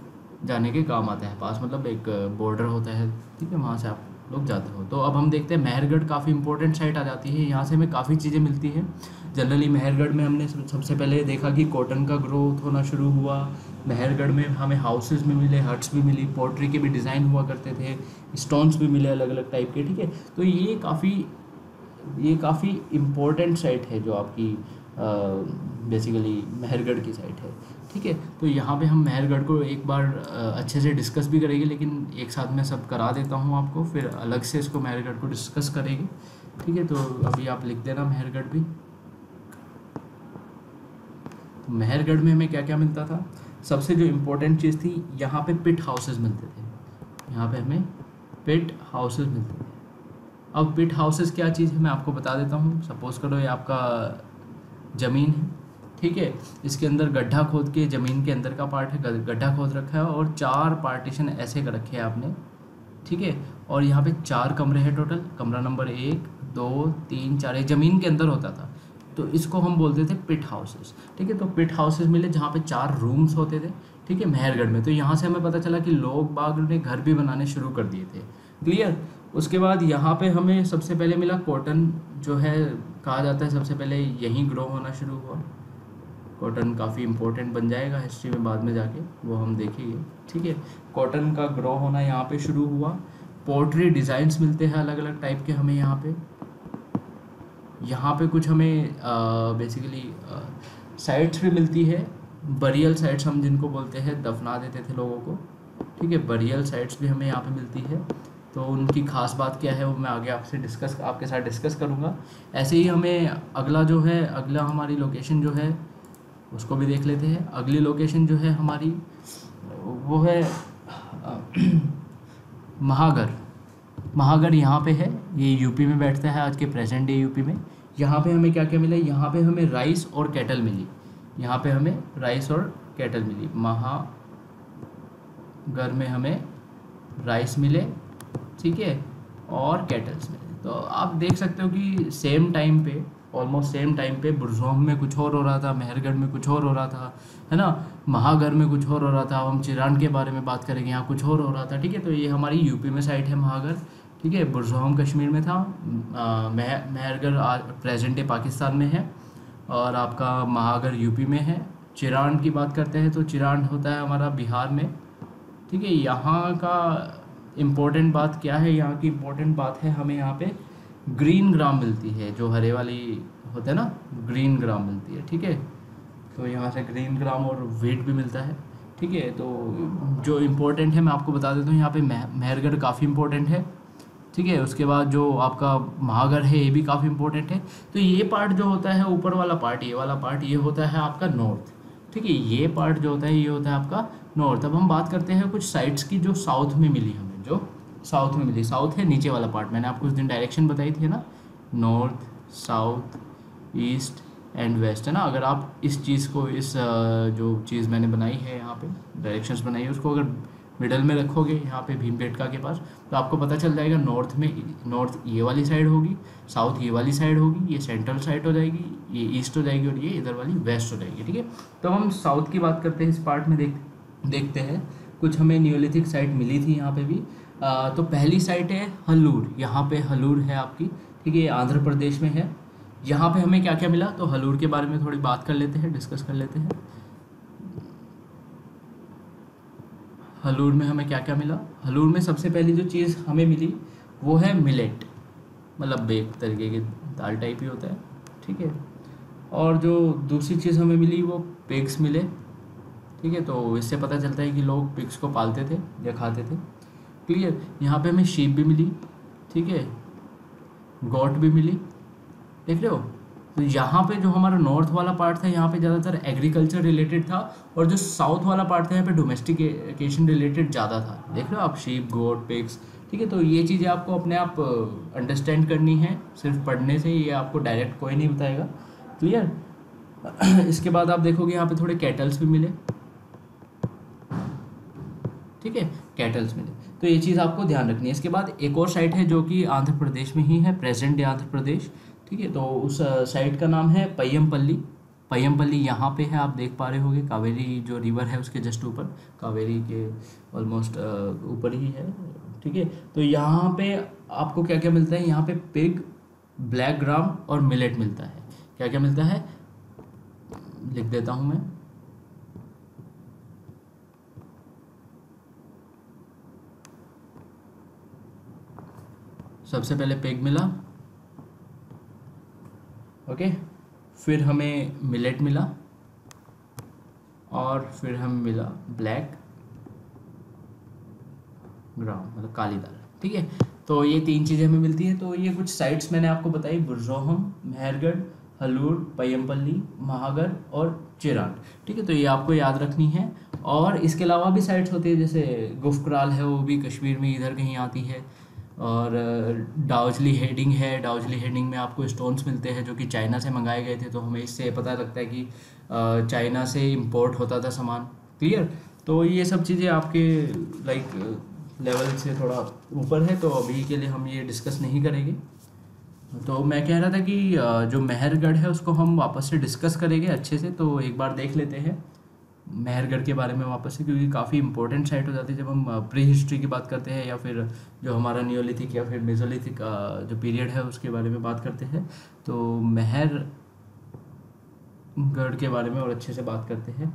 जाने के काम आता है। पास मतलब एक बॉर्डर होता है, ठीक है, वहाँ से आप लोग जाते हो। तो अब हम देखते हैं मेहरगढ़ काफ़ी इंपॉर्टेंट साइट आ जाती है, यहाँ से हमें काफ़ी चीज़ें मिलती हैं। जनरली मेहरगढ़ में हमने सबसे पहले देखा कि कॉटन का ग्रोथ होना शुरू हुआ। मेहरगढ़ में हमें हाउसेस भी मिले, हट्स भी मिली, पोट्री के भी डिज़ाइन हुआ करते थे, स्टोन्स भी मिले अलग अलग टाइप के, ठीक है। तो ये काफ़ी इम्पोर्टेंट साइट है जो आपकी बेसिकली मेहरगढ़ की साइट है, ठीक है। तो यहाँ पे हम मेहरगढ़ को एक बार अच्छे से डिस्कस भी करेंगे, लेकिन एक साथ में सब करा देता हूँ आपको, फिर अलग से इसको मेहरगढ़ को डिस्कस करेंगे, ठीक है। तो अभी आप लिख देना मेहरगढ़ भी। तो मेहरगढ़ में हमें क्या क्या मिलता था, सबसे जो इम्पोर्टेंट चीज़ थी, यहाँ पे पिट हाउसेस मिलते थे। यहाँ पे हमें पिट हाउसेस मिलते थे। अब पिट हाउसेस क्या चीज़ है मैं आपको बता देता हूँ। सपोज करो ये आपका ज़मीन है, ठीक है, इसके अंदर गड्ढा खोद के, ज़मीन के अंदर का पार्ट है, गड्ढा खोद रखा है और 4 पार्टीशन ऐसे कर रखे हैं आपने, ठीक है। और यहाँ पे 4 कमरे हैं टोटल, कमरा नंबर 1 2 3 4 ये ज़मीन के अंदर होता था, तो इसको हम बोलते थे पिट हाउसेस, ठीक है। तो पिट हाउसेस मिले जहाँ पे 4 रूम्स होते थे, ठीक है, मेहरगढ़ में। तो यहाँ से हमें पता चला कि लोग बाग ने घर भी बनाने शुरू कर दिए थे, क्लियर। उसके बाद यहाँ पे हमें सबसे पहले मिला कॉटन, जो है कहा जाता है सबसे पहले यहीं ग्रो होना शुरू हुआ। कॉटन काफ़ी इम्पोर्टेंट बन जाएगा हिस्ट्री में बाद में जाके, वो हम देखेंगे, ठीक है। कॉटन का ग्रो होना यहाँ पे शुरू हुआ। पोर्ट्री डिज़ाइंस मिलते हैं अलग अलग टाइप के हमें यहाँ पे कुछ हमें बेसिकली साइट्स भी मिलती है, बरियल साइट्स हम जिनको बोलते हैं, दफना देते थे लोगों को, ठीक है। बरियल साइट्स भी हमें यहाँ पे मिलती है, तो उनकी ख़ास बात क्या है वो मैं आगे आपके साथ डिस्कस करूँगा। ऐसे ही हमें अगला हमारी लोकेशन जो है उसको भी देख लेते हैं। अगली लोकेशन जो है हमारी वो है महागढ़ यहाँ पे है, ये यूपी में बैठता है, आज के प्रेजेंट डे यूपी में। यहाँ पे हमें क्या क्या मिला, यहाँ पे हमें राइस और कैटल मिली, यहाँ पे हमें राइस और कैटल मिली। महागढ़ में हमें राइस मिले, ठीक है, और कैटल्स मिले। तो आप देख सकते हो कि सेम टाइम पे, ऑलमोस्ट सेम टाइम पे बुर्सोहम में कुछ और हो रहा था, मेहरगढ़ में कुछ और हो रहा था, है ना, महागढ़ में कुछ और हो रहा था। अब हम चिरान के बारे में बात करेंगे, यहाँ कुछ और हो रहा था, ठीक है। तो ये हमारी यूपी में साइट है महागढ़, ठीक है। बुर्सोहम कश्मीर में था, मेहरगढ़ प्रेजेंट डे पाकिस्तान में है, और आपका महागढ़ यूपी में है। चिरान की बात करते हैं तो चिरान होता है हमारा बिहार में, ठीक है। यहाँ का इम्पोर्टेंट बात क्या है, यहाँ की इम्पोर्टेंट बात है हमें यहाँ पे ग्रीन ग्राम मिलती है, जो हरे वाली होते हैं ना, ग्रीन ग्राम मिलती है, ठीक है। तो यहाँ से ग्रीन ग्राम और वेट भी मिलता है, ठीक है। तो जो इम्पोर्टेंट है मैं आपको बता देता हूँ, यहाँ पे मेहरगढ़ काफ़ी इम्पोर्टेंट है, ठीक है। उसके बाद जो आपका महागढ़ है ये भी काफ़ी इम्पोर्टेंट है। तो ये पार्ट जो होता है, ऊपर वाला पार्ट, ये वाला पार्ट, ये होता है आपका नॉर्थ, ठीक है। ये पार्ट जो होता है ये होता है आपका नॉर्थ। अब हम बात करते हैं कुछ साइट्स की जो साउथ में मिली हमें, जो साउथ में मिली। साउथ है नीचे वाला पार्ट, मैंने आपको उस दिन डायरेक्शन बताई थी ना, north south east and west, है ना। अगर आप इस चीज़ को, इस जो चीज़ मैंने बनाई है यहाँ पे डायरेक्शंस बनाई है, उसको अगर मिडल में रखोगे यहाँ पे भीमबेटका के पास, तो आपको पता चल जाएगा नॉर्थ ये वाली साइड होगी, साउथ ये वाली साइड होगी, ये सेंट्रल साइड हो जाएगी, ये ईस्ट हो जाएगी, और ये इधर वाली वेस्ट हो जाएगी, ठीक है। तो हम साउथ की बात करते हैं, इस पार्ट में देखते हैं। कुछ हमें न्यूलिथिक साइट मिली थी यहाँ पे भी। तो पहली साइट है हलूर, यहाँ पे हलूर है आपकी, ठीक है, ये आंध्र प्रदेश में है। यहाँ पे हमें क्या क्या मिला, तो हलूर के बारे में थोड़ी बात कर लेते हैं, डिस्कस कर लेते हैं। हलूर में हमें क्या क्या मिला, हलूर में सबसे पहली जो चीज़ हमें मिली वो है मिलेट, मतलब एक तरीके की दाल टाइप ही होता है, ठीक है। और जो दूसरी चीज़ हमें मिली वो पिग्स मिले, ठीक है। तो इससे पता चलता है कि लोग पिग्स को पालते थे या खाते थे, क्लियर। यहाँ पे हमें शीप भी मिली, ठीक है, गॉट भी मिली, देख रहे हो। तो यहाँ पे जो हमारा नॉर्थ वाला पार्ट था यहाँ पे ज़्यादातर एग्रीकल्चर रिलेटेड था, और जो साउथ वाला पार्ट था यहाँ पे डोमेस्टिकेशन रिलेटेड ज़्यादा था, देख रहे हो आप, शीप गोट पिग्स, ठीक है। तो ये चीज़ें आपको अपने आप अंडरस्टैंड करनी है, सिर्फ पढ़ने से ये आपको डायरेक्ट कोई नहीं बताएगा, क्लियर। इसके बाद आप देखोगे यहाँ पे थोड़े कैटल्स भी मिले, ठीक है, कैटल्स मिले। तो ये चीज़ आपको ध्यान रखनी है। इसके बाद एक और साइट है जो कि आंध्र प्रदेश में ही है, प्रेजेंट डे आंध्र प्रदेश, ठीक है। तो उस साइट का नाम है पय्यमपल्ली। पय्यमपल्ली यहाँ पे है, आप देख पा रहे होगे, कावेरी जो रिवर है उसके जस्ट ऊपर, कावेरी के ऑलमोस्ट ऊपर ही है, ठीक है। तो यहाँ पे आपको क्या क्या मिलता है, यहाँ पे पिग, ब्लैक ग्राम और मिलेट मिलता है। क्या क्या मिलता है लिख देता हूँ मैं। सबसे पहले पिग मिला, ओके, फिर हमें मिलेट मिला, और फिर हमें मिला ब्लैक ग्राम, मतलब काली दाल, ठीक है। तो ये तीन चीज़ें हमें मिलती हैं। तो ये कुछ साइट्स मैंने आपको बताई, बुरजोहम, मेहरगढ़, हलूर, पय्यमपल्ली, महागढ़ और चिरांड, ठीक है। तो ये आपको याद रखनी है। और इसके अलावा भी साइट्स होती है, जैसे गुफक्राल है, वो भी कश्मीर में इधर कहीं आती है। और डाउजली हेडिंग है, डाउजली हेडिंग में आपको स्टोन्स मिलते हैं जो कि चाइना से मंगाए गए थे, तो हमें इससे पता लगता है कि चाइना से इंपोर्ट होता था सामान, क्लियर। तो ये सब चीज़ें आपके लाइक लेवल से थोड़ा ऊपर है, तो अभी के लिए हम ये डिस्कस नहीं करेंगे। तो मैं कह रहा था कि जो मेहरगढ़ है उसको हम वापस से डिस्कस करेंगे अच्छे से। तो एक बार देख लेते हैं मेहरगढ़ के बारे में वापस से, क्योंकि काफ़ी इंपॉर्टेंट साइट हो जाती है जब हम प्री हिस्ट्री की बात करते हैं, या फिर जो हमारा नियोलिथिक या फिर मेसोलिथिक जो पीरियड है उसके बारे में बात करते हैं। तो मेहरगढ़ के बारे में और अच्छे से बात करते हैं।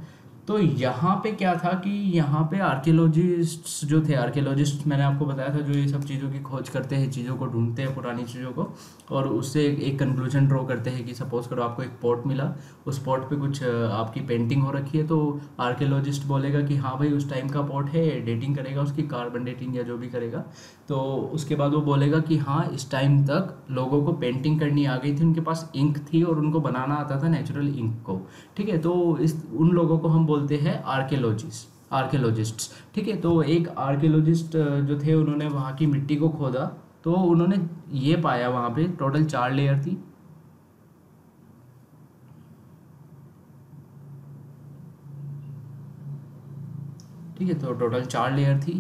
तो यहाँ पे क्या था कि यहाँ पे आर्कियोलॉजिस्ट्स जो थे, आर्कियोलॉजिस्ट मैंने आपको बताया था, जो ये सब चीज़ों की खोज करते हैं, चीज़ों को ढूंढते हैं, पुरानी चीज़ों को, और उससे एक कंक्लूजन ड्रॉ करते हैं कि सपोज करो आपको एक पॉट मिला, उस पॉट पे कुछ आपकी पेंटिंग हो रखी है, तो आर्कियोलॉजिस्ट बोलेगा कि हाँ भाई उस टाइम का पॉट है, डेटिंग करेगा उसकी, कार्बन डेटिंग या जो भी करेगा। तो उसके बाद वो बोलेगा कि हाँ इस टाइम तक लोगों को पेंटिंग करनी आ गई थी, उनके पास इंक थी और उनको बनाना आता था नेचुरल इंक को, ठीक है। तो उन लोगों को हम बोलते हैं आर्कियोलॉजिस्ट्स, ठीक है। तो एक आर्कियोलॉजिस्ट जो थे उन्होंने वहाँ की मिट्टी को खोदा, तो उन्होंने ये पाया वहाँ पे टोटल 4 लेयर थी, ठीक है। तो टोटल 4 लेयर थी,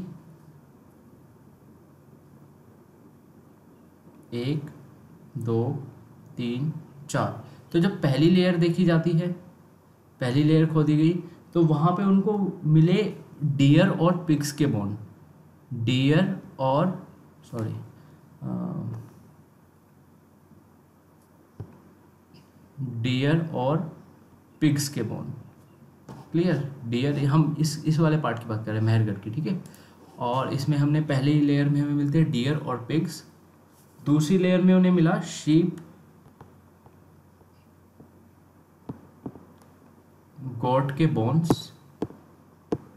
1 2 3 4। तो जब पहली लेयर देखी जाती है, पहली लेयर खोदी गई, तो वहाँ पे उनको मिले डियर और पिग्स के बोन, डियर और सॉरी डियर और पिग्स के बोन, क्लियर। डियर, हम इस वाले पार्ट की बात कर रहे हैं मेहरगढ़ की, ठीक है। और इसमें हमने पहली लेयर में हमें मिलते हैं डियर और पिग्स, दूसरी लेयर में उन्हें मिला शीप, गॉट के बोन्स,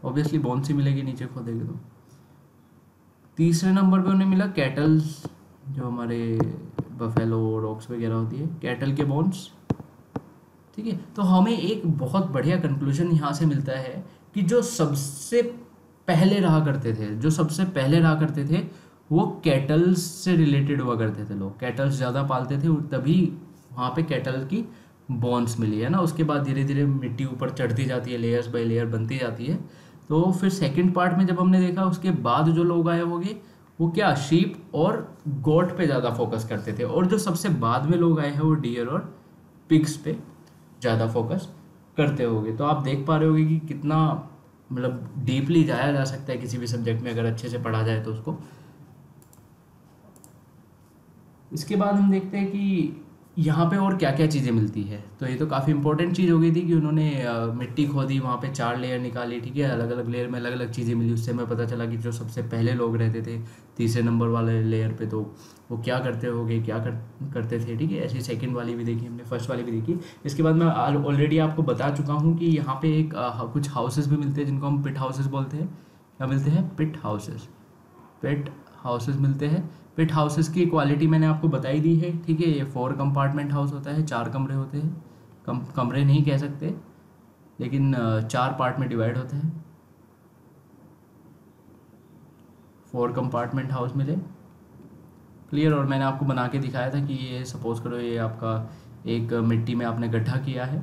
ऑब्वियसली बोन्स ही मिलेगी नीचे खोदेंगे तो। तीसरे नंबर पे उन्हें मिला कैटल्स, जो हमारे बफेलो रॉक्स वगैरह होती है, कैटल के बोन्स, ठीक है। तो हमें एक बहुत बढ़िया कंक्लूजन यहाँ से मिलता है कि जो सबसे पहले रहा करते थे वो कैटल्स से रिलेटेड हुआ करते थे, लोग कैटल्स ज़्यादा पालते थे, तभी वहाँ पे कैटल की बोन्स मिली है ना। उसके बाद धीरे धीरे मिट्टी ऊपर चढ़ती जाती है, लेयर्स बाय लेयर बनती जाती है। तो फिर सेकंड पार्ट में जब हमने देखा, उसके बाद जो लोग आए होंगे वो क्या शीप और गोट पे ज़्यादा फोकस करते थे, और जो सबसे बाद में लोग आए हैं वो डियर और पिग्स पे ज़्यादा फोकस करते होंगे। तो आप देख पा रहे होगे कि कितना मतलब डीपली जाया जा सकता है किसी भी सब्जेक्ट में, अगर अच्छे से पढ़ा जाए तो उसको। इसके बाद हम देखते हैं कि यहाँ पे और क्या क्या चीज़ें मिलती है, तो ये तो काफ़ी इंपॉर्टेंट चीज़ हो गई थी कि उन्होंने मिट्टी खोदी, वहाँ पे 4 लेयर निकाली, ठीक है, अलग अलग लेयर में अलग अलग चीज़ें मिली। उससे हमें पता चला कि जो सबसे पहले लोग रहते थे तीसरे नंबर वाले लेयर पे, तो वो क्या करते होंगे, करते थे, ठीक है। ऐसी सेकंड वाली भी देखी हमने, फर्स्ट वाली भी देखी। इसके बाद मैं ऑलरेडी आपको बता चुका हूँ कि यहाँ पे एक कुछ हाउसेस भी मिलते हैं जिनको हम पिट हाउसेस बोलते हैं। क्या मिलते हैं? पिट हाउसेस। पेट हाउसेस मिलते हैं। पेट हाउसेस की क्वालिटी मैंने आपको बताई दी है, ठीक है। ये 4 कंपार्टमेंट हाउस होता है, 4 कमरे होते हैं। कमरे नहीं कह सकते, लेकिन 4 पार्ट में डिवाइड होते हैं। 4 कंपार्टमेंट हाउस मिले, क्लियर। और मैंने आपको बना के दिखाया था कि ये सपोज़ करो ये आपका एक मिट्टी में आपने गड्ढा किया है,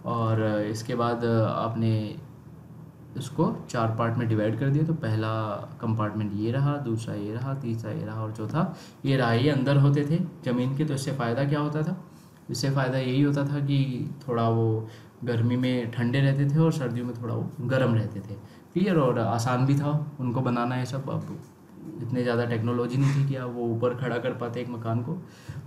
और इसके बाद आपने इसको 4 पार्ट में डिवाइड कर दिया। तो पहला कंपार्टमेंट ये रहा, दूसरा ये रहा, तीसरा ये रहा और चौथा ये रहा। ये अंदर होते थे ज़मीन के। तो इससे फ़ायदा क्या होता था? इससे फ़ायदा यही होता था कि थोड़ा वो गर्मी में ठंडे रहते थे और सर्दियों में थोड़ा वो गर्म रहते थे, क्लियर। और आसान भी था उनको बनाना ये सब। अब इतने ज़्यादा टेक्नोलॉजी नहीं थी कि आप वो ऊपर खड़ा कर पाते एक मकान को।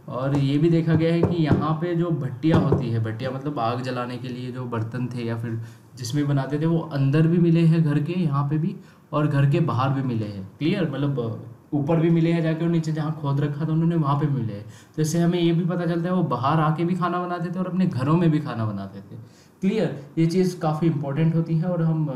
और ये भी देखा गया है कि यहाँ पे जो भट्टियाँ होती है, भट्टियाँ मतलब आग जलाने के लिए जो बर्तन थे या फिर जिसमें बनाते थे, वो अंदर भी मिले हैं घर के, यहाँ पे भी, और घर के बाहर भी मिले हैं, क्लियर। मतलब ऊपर भी मिले हैं जाके, और नीचे जहाँ खोद रखा था उन्होंने वहाँ पे मिले हैं। तो इससे हमें ये भी पता चलता है वो बाहर आके भी खाना बनाते थे और अपने घरों में भी खाना बनाते थे, क्लियर। ये चीज़ काफ़ी इंपॉर्टेंट होती है। और हम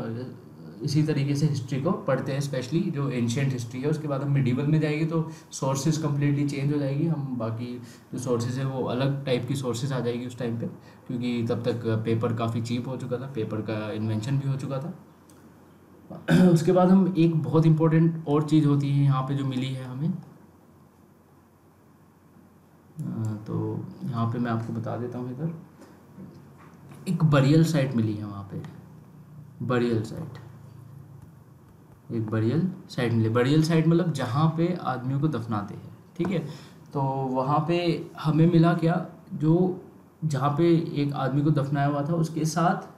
इसी तरीके से हिस्ट्री को पढ़ते हैं, स्पेशली जो एंशियंट हिस्ट्री है। उसके बाद हम मिडिवल में जाएंगे तो सोर्सेज कम्प्लीटली चेंज हो जाएगी। हम बाकी जो सोर्सेज है वो अलग टाइप की सोर्सेज आ जाएगी उस टाइम पे, क्योंकि तब तक पेपर काफ़ी चीप हो चुका था, पेपर का इन्वेंशन भी हो चुका था। उसके बाद हम एक बहुत इंपॉर्टेंट और चीज़ होती है यहाँ पे जो मिली है हमें, तो यहाँ पे मैं आपको बता देता हूँ। इधर एक बरियल साइट मिली है, वहाँ पे बरियल साइट, एक बरियल साइट मिली। बरियल साइट मतलब जहाँ पे आदमियों को दफनाते हैं, ठीक है। तो वहाँ पे हमें मिला क्या, जो जहाँ पे एक आदमी को दफनाया हुआ था उसके साथ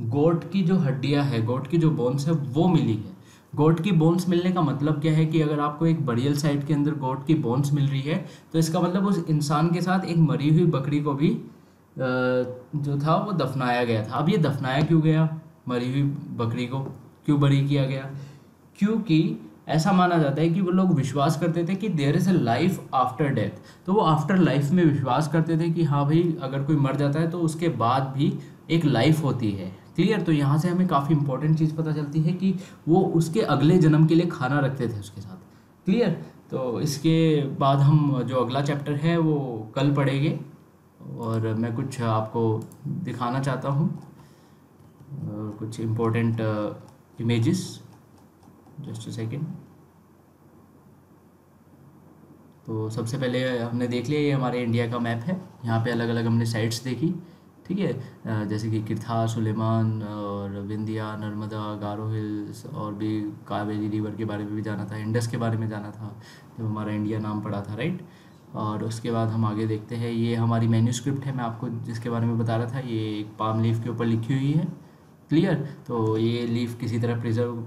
गोट की जो हड्डियाँ है, गोट की जो बोन्स है वो मिली है। गोट की बोन्स मिलने का मतलब क्या है कि अगर आपको एक बरियल साइट के अंदर गोट की बोन्स मिल रही है, तो इसका मतलब उस इंसान के साथ एक मरी हुई बकरी को भी जो था वो दफनाया गया था। अब ये दफनाया क्यों गया, मरी हुई बकरी को क्यों बरी किया गया? क्योंकि ऐसा माना जाता है कि वो लोग विश्वास करते थे कि there is a life after death. तो वो आफ्टर लाइफ में विश्वास करते थे कि हाँ भाई, अगर कोई मर जाता है तो उसके बाद भी एक लाइफ होती है, क्लियर। तो यहाँ से हमें काफ़ी इंपॉर्टेंट चीज़ पता चलती है कि वो उसके अगले जन्म के लिए खाना रखते थे उसके साथ, क्लियर। तो इसके बाद हम जो अगला चैप्टर है वो कल पढ़ेंगे, और मैं कुछ आपको दिखाना चाहता हूँ कुछ important images. Just a second. तो सबसे पहले हमने देख लिया, ये हमारे इंडिया का मैप है। यहाँ पे अलग अलग हमने साइट्स देखी, ठीक है, जैसे कि किरथा, सुलेमान और विंध्या, नर्मदा, गारो हिल्स, और भी कावेरी रिवर के बारे में भी जाना था, इंडस के बारे में जाना था जब हमारा इंडिया नाम पड़ा था, राइट। और उसके बाद हम आगे देखते हैं, ये हमारी मैन्यूस्क्रिप्ट है, मैं आपको जिसके बारे में बता रहा था। ये एक पाम लीफ के ऊपर लिखी हुई है, क्लियर। तो ये लीफ किसी तरह प्रिजर्व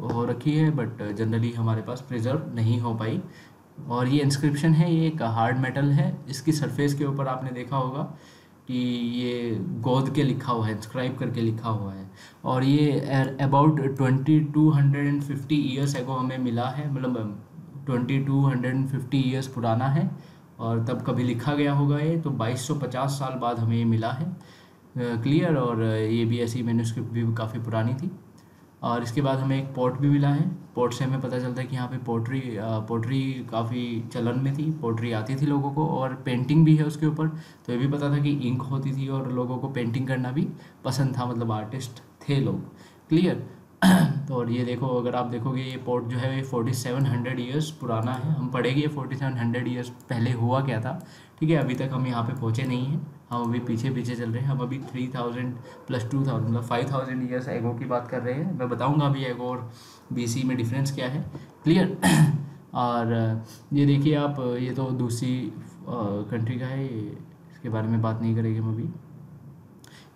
हो रखी है, बट जनरली हमारे पास प्रिजर्व नहीं हो पाई। और ये इंस्क्रिप्शन है, ये एक हार्ड मेटल है। इसकी सरफेस के ऊपर आपने देखा होगा कि ये गोद के लिखा हुआ है, इंस्क्राइब करके लिखा हुआ है। और ये अबाउट 2250 ईयर्स एगो हमें मिला है, मतलब 2250 ईयर्स पुराना है, और तब कभी लिखा गया होगा ये। तो 2250 साल बाद हमें ये मिला है, क्लियर। और ये भी ऐसी मैन्यूस्क्रिप्ट भी काफ़ी पुरानी थी। और इसके बाद हमें एक पोर्ट भी मिला है। पोर्ट से हमें पता चलता है कि यहाँ पे पोट्री काफ़ी चलन में थी, पोट्री आती थी लोगों को, और पेंटिंग भी है उसके ऊपर। तो ये भी पता था कि इंक होती थी और लोगों को पेंटिंग करना भी पसंद था, मतलब आर्टिस्ट थे लोग, क्लियर। तो और ये देखो, अगर आप देखोगे ये पोर्ट जो है ये 4700 ईयर्स पुराना है। हम पढ़ेंगे 4700 ईयर्स पहले हुआ क्या था, ठीक है। अभी तक हम यहाँ पे पहुँचे नहीं हैं, हम अभी पीछे पीछे चल रहे हैं। हम अभी 3000 प्लस 2000 मतलब 5000 ईयर्स एगो की बात कर रहे हैं। मैं बताऊंगा अभी एगो और बीसी में डिफरेंस क्या है, क्लियर। और ये देखिए आप, ये तो दूसरी कंट्री का है, इसके बारे में बात नहीं करेंगे हम अभी।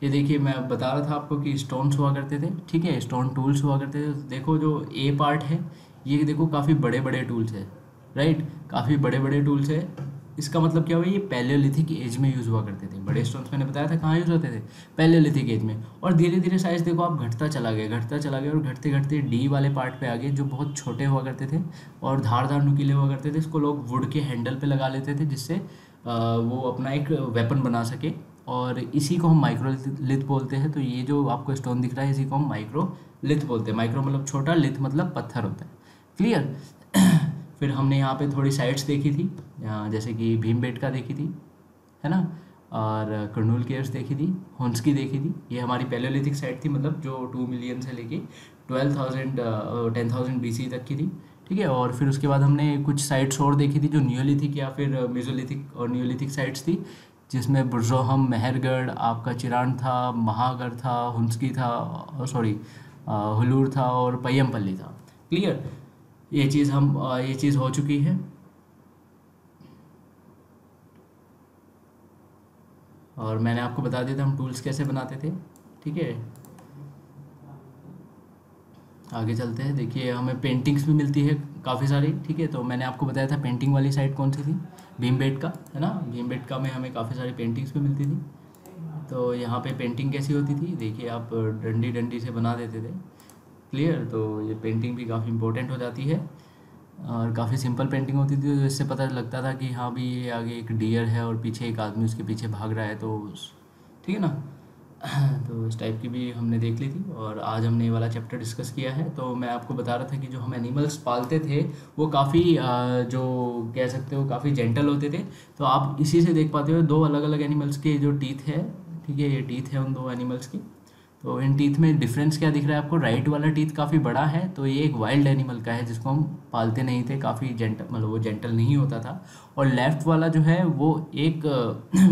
ये देखिए, मैं बता रहा था आपको कि स्टोन्स हुआ करते थे, ठीक है, स्टोन टूल्स हुआ करते थे। देखो जो ए पार्ट है, ये देखो काफ़ी बड़े बड़े टूल्स है, राइट, काफ़ी बड़े बड़े टूल्स है। इसका मतलब क्या हुआ, ये पैलियोलिथिक एज में यूज़ हुआ करते थे। बड़े स्टोन्स मैंने बताया था कहाँ यूज़ होते थे, पैलियोलिथिक एज में। और धीरे धीरे साइज देखो आप घटता चला गया और घटते घटते डी वाले पार्ट पे आ गए, जो बहुत छोटे हुआ करते थे और धारदार नुकीले हुआ करते थे। इसको लोग वुड के हैंडल पे लगा लेते थे, जिससे वो अपना एक वेपन बना सके, और इसी को हम माइक्रोलिथ बोलते हैं। तो ये जो आपको स्टोन दिख रहा है, इसी को हम माइक्रोलिथ बोलते हैं। माइक्रो मतलब छोटा, लिथ मतलब पत्थर होता है। क्लियर। फिर हमने यहाँ पे थोड़ी साइट्स देखी थी, जैसे कि भीमबेटका देखी थी, है ना, और कर्नूल केव्स देखी थी, हुंस्की देखी थी। ये हमारी पैलियोलिथिक साइट थी, मतलब जो 2 मिलियन से लेके 10,000 BC तक की थी। ठीक है। और फिर उसके बाद हमने कुछ साइट्स और देखी थी जो नियोलिथिक या फिर मेसोलिथिक और नियोलिथिक साइट्स थी, जिसमें बुर्जोहम, मेहरगढ़, आपका चिरान था, महागढ़ था, हुंस्की था, सॉरी हुलूर था, और पय्यमपल्ली था। क्लियर। ये चीज़ हो चुकी है। और मैंने आपको बता दिया था हम टूल्स कैसे बनाते थे। ठीक है। आगे चलते हैं। देखिए हमें पेंटिंग्स भी मिलती है काफ़ी सारी। ठीक है। तो मैंने आपको बताया था पेंटिंग वाली साइट कौन सी थी, भीमबेटका, है ना। भीमबेटका में हमें काफ़ी सारी पेंटिंग्स भी मिलती थी। तो यहाँ पे पेंटिंग कैसी होती थी, देखिए आप डंडी डंडी से बना देते थे। क्लियर। तो ये पेंटिंग भी काफ़ी इंपॉर्टेंट हो जाती है, और काफ़ी सिंपल पेंटिंग होती थी। तो इससे पता लगता था कि हाँ भी ये आगे एक डियर है और पीछे एक आदमी उसके पीछे भाग रहा है, तो ठीक है ना। तो इस टाइप की भी हमने देख ली थी। और आज हमने ये वाला चैप्टर डिस्कस किया है। तो मैं आपको बता रहा था कि जो हम एनिमल्स पालते थे वो काफ़ी जो कह सकते हो काफ़ी जेंटल होते थे। तो आप इसी से देख पाते हो 2 अलग अलग एनिमल्स के जो टीथ है। ठीक है। ये टीथ है उन 2 एनिमल्स की। तो इन टीथ में डिफरेंस क्या दिख रहा है आपको, राइट वाला टीथ काफ़ी बड़ा है, तो ये एक वाइल्ड एनिमल का है जिसको हम पालते नहीं थे, काफ़ी जेंटल, मतलब वो जेंटल नहीं होता था। और लेफ्ट वाला जो है वो एक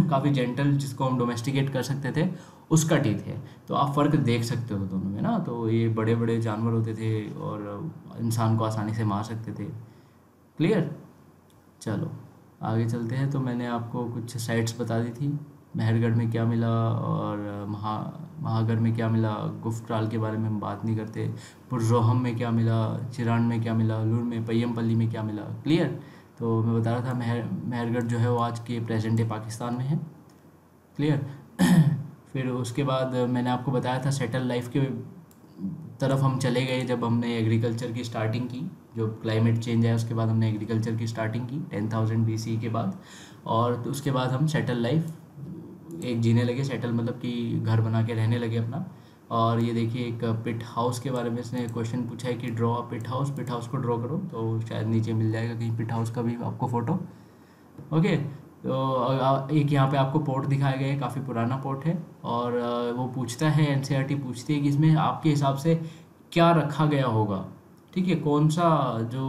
काफ़ी जेंटल, जिसको हम डोमेस्टिकेट कर सकते थे, उसका टीथ है। तो आप फ़र्क देख सकते हो दोनों में ना। तो ये बड़े बड़े जानवर होते थे और इंसान को आसानी से मार सकते थे। क्लियर। चलो आगे चलते हैं। तो मैंने आपको कुछ साइट्स बता दी थी, मेहरगढ़ में क्या मिला और महागढ़ में क्या मिला। गुफ्ट्राल के बारे में हम बात नहीं करते। पुरजोहम में क्या मिला, चिरान में क्या मिला, लूर में, पय्यमपल्ली में क्या मिला। क्लियर। तो मैं बता रहा था मेहरगढ़ जो है वो आज के प्रेजेंट डे पाकिस्तान में है। क्लियर। फिर उसके बाद मैंने आपको बताया था सेटल लाइफ के तरफ हम चले गए जब हमने एग्रीकल्चर की स्टार्टिंग की। जो क्लाइमेट चेंज है उसके बाद हमने एग्रीकल्चर की स्टार्टिंग की 10,000 BC के बाद। और तो उसके बाद हम सेटल लाइफ एक जीने लगे। सेटल मतलब कि घर बना के रहने लगे अपना। और ये देखिए एक पिट हाउस के बारे में इसने क्वेश्चन पूछा है कि draw a pit house. Pit house को ड्रॉ करो, तो शायद नीचे मिल जाएगा कहीं पिट हाउस का भी आपको फ़ोटो। ओके। तो एक यहाँ पे आपको पोर्ट दिखाया गया है, काफ़ी पुराना पोर्ट है। और वो पूछता है, एनसीईआरटी पूछती है कि इसमें आपके हिसाब से क्या रखा गया होगा। ठीक है। कौन सा जो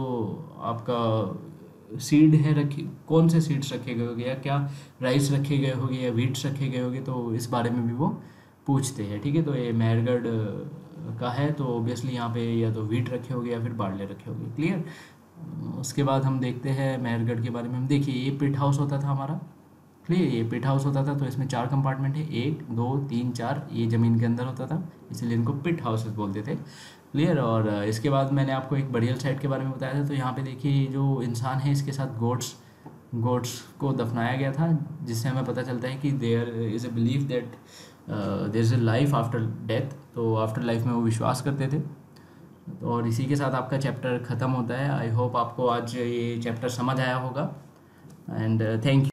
आपका सीड है रखे, कौन से सीड्स रखे गए होंगे, या क्या राइस रखे गए होंगे या वीट्स रखे गए होंगे, तो इस बारे में भी वो पूछते हैं। ठीक है। तो ये मेहरगढ़ का है, तो ऑब्वियसली यहाँ पे या तो वीट रखे होंगे या फिर बार्ले रखे होंगे। क्लियर। उसके बाद हम देखते हैं मेहरगढ़ के बारे में। हम देखिए ये पिट हाउस होता था हमारा। क्लियर। ये पिट हाउस होता था, तो इसमें 4 कंपार्टमेंट है, 1 2 3 4। ये ज़मीन के अंदर होता था, इसलिए इनको पिट हाउसेस बोलते थे। क्लियर। और इसके बाद मैंने आपको एक बरियल साइट के बारे में बताया था। तो यहाँ पे देखिए जो इंसान है इसके साथ गोट्स को दफनाया गया था, जिससे हमें पता चलता है कि there is a belief that there is a life after death. तो आफ्टर लाइफ में वो विश्वास करते थे। और इसी के साथ आपका चैप्टर ख़त्म होता है। आई होप आपको आज ये चैप्टर समझ आया होगा। And thank you.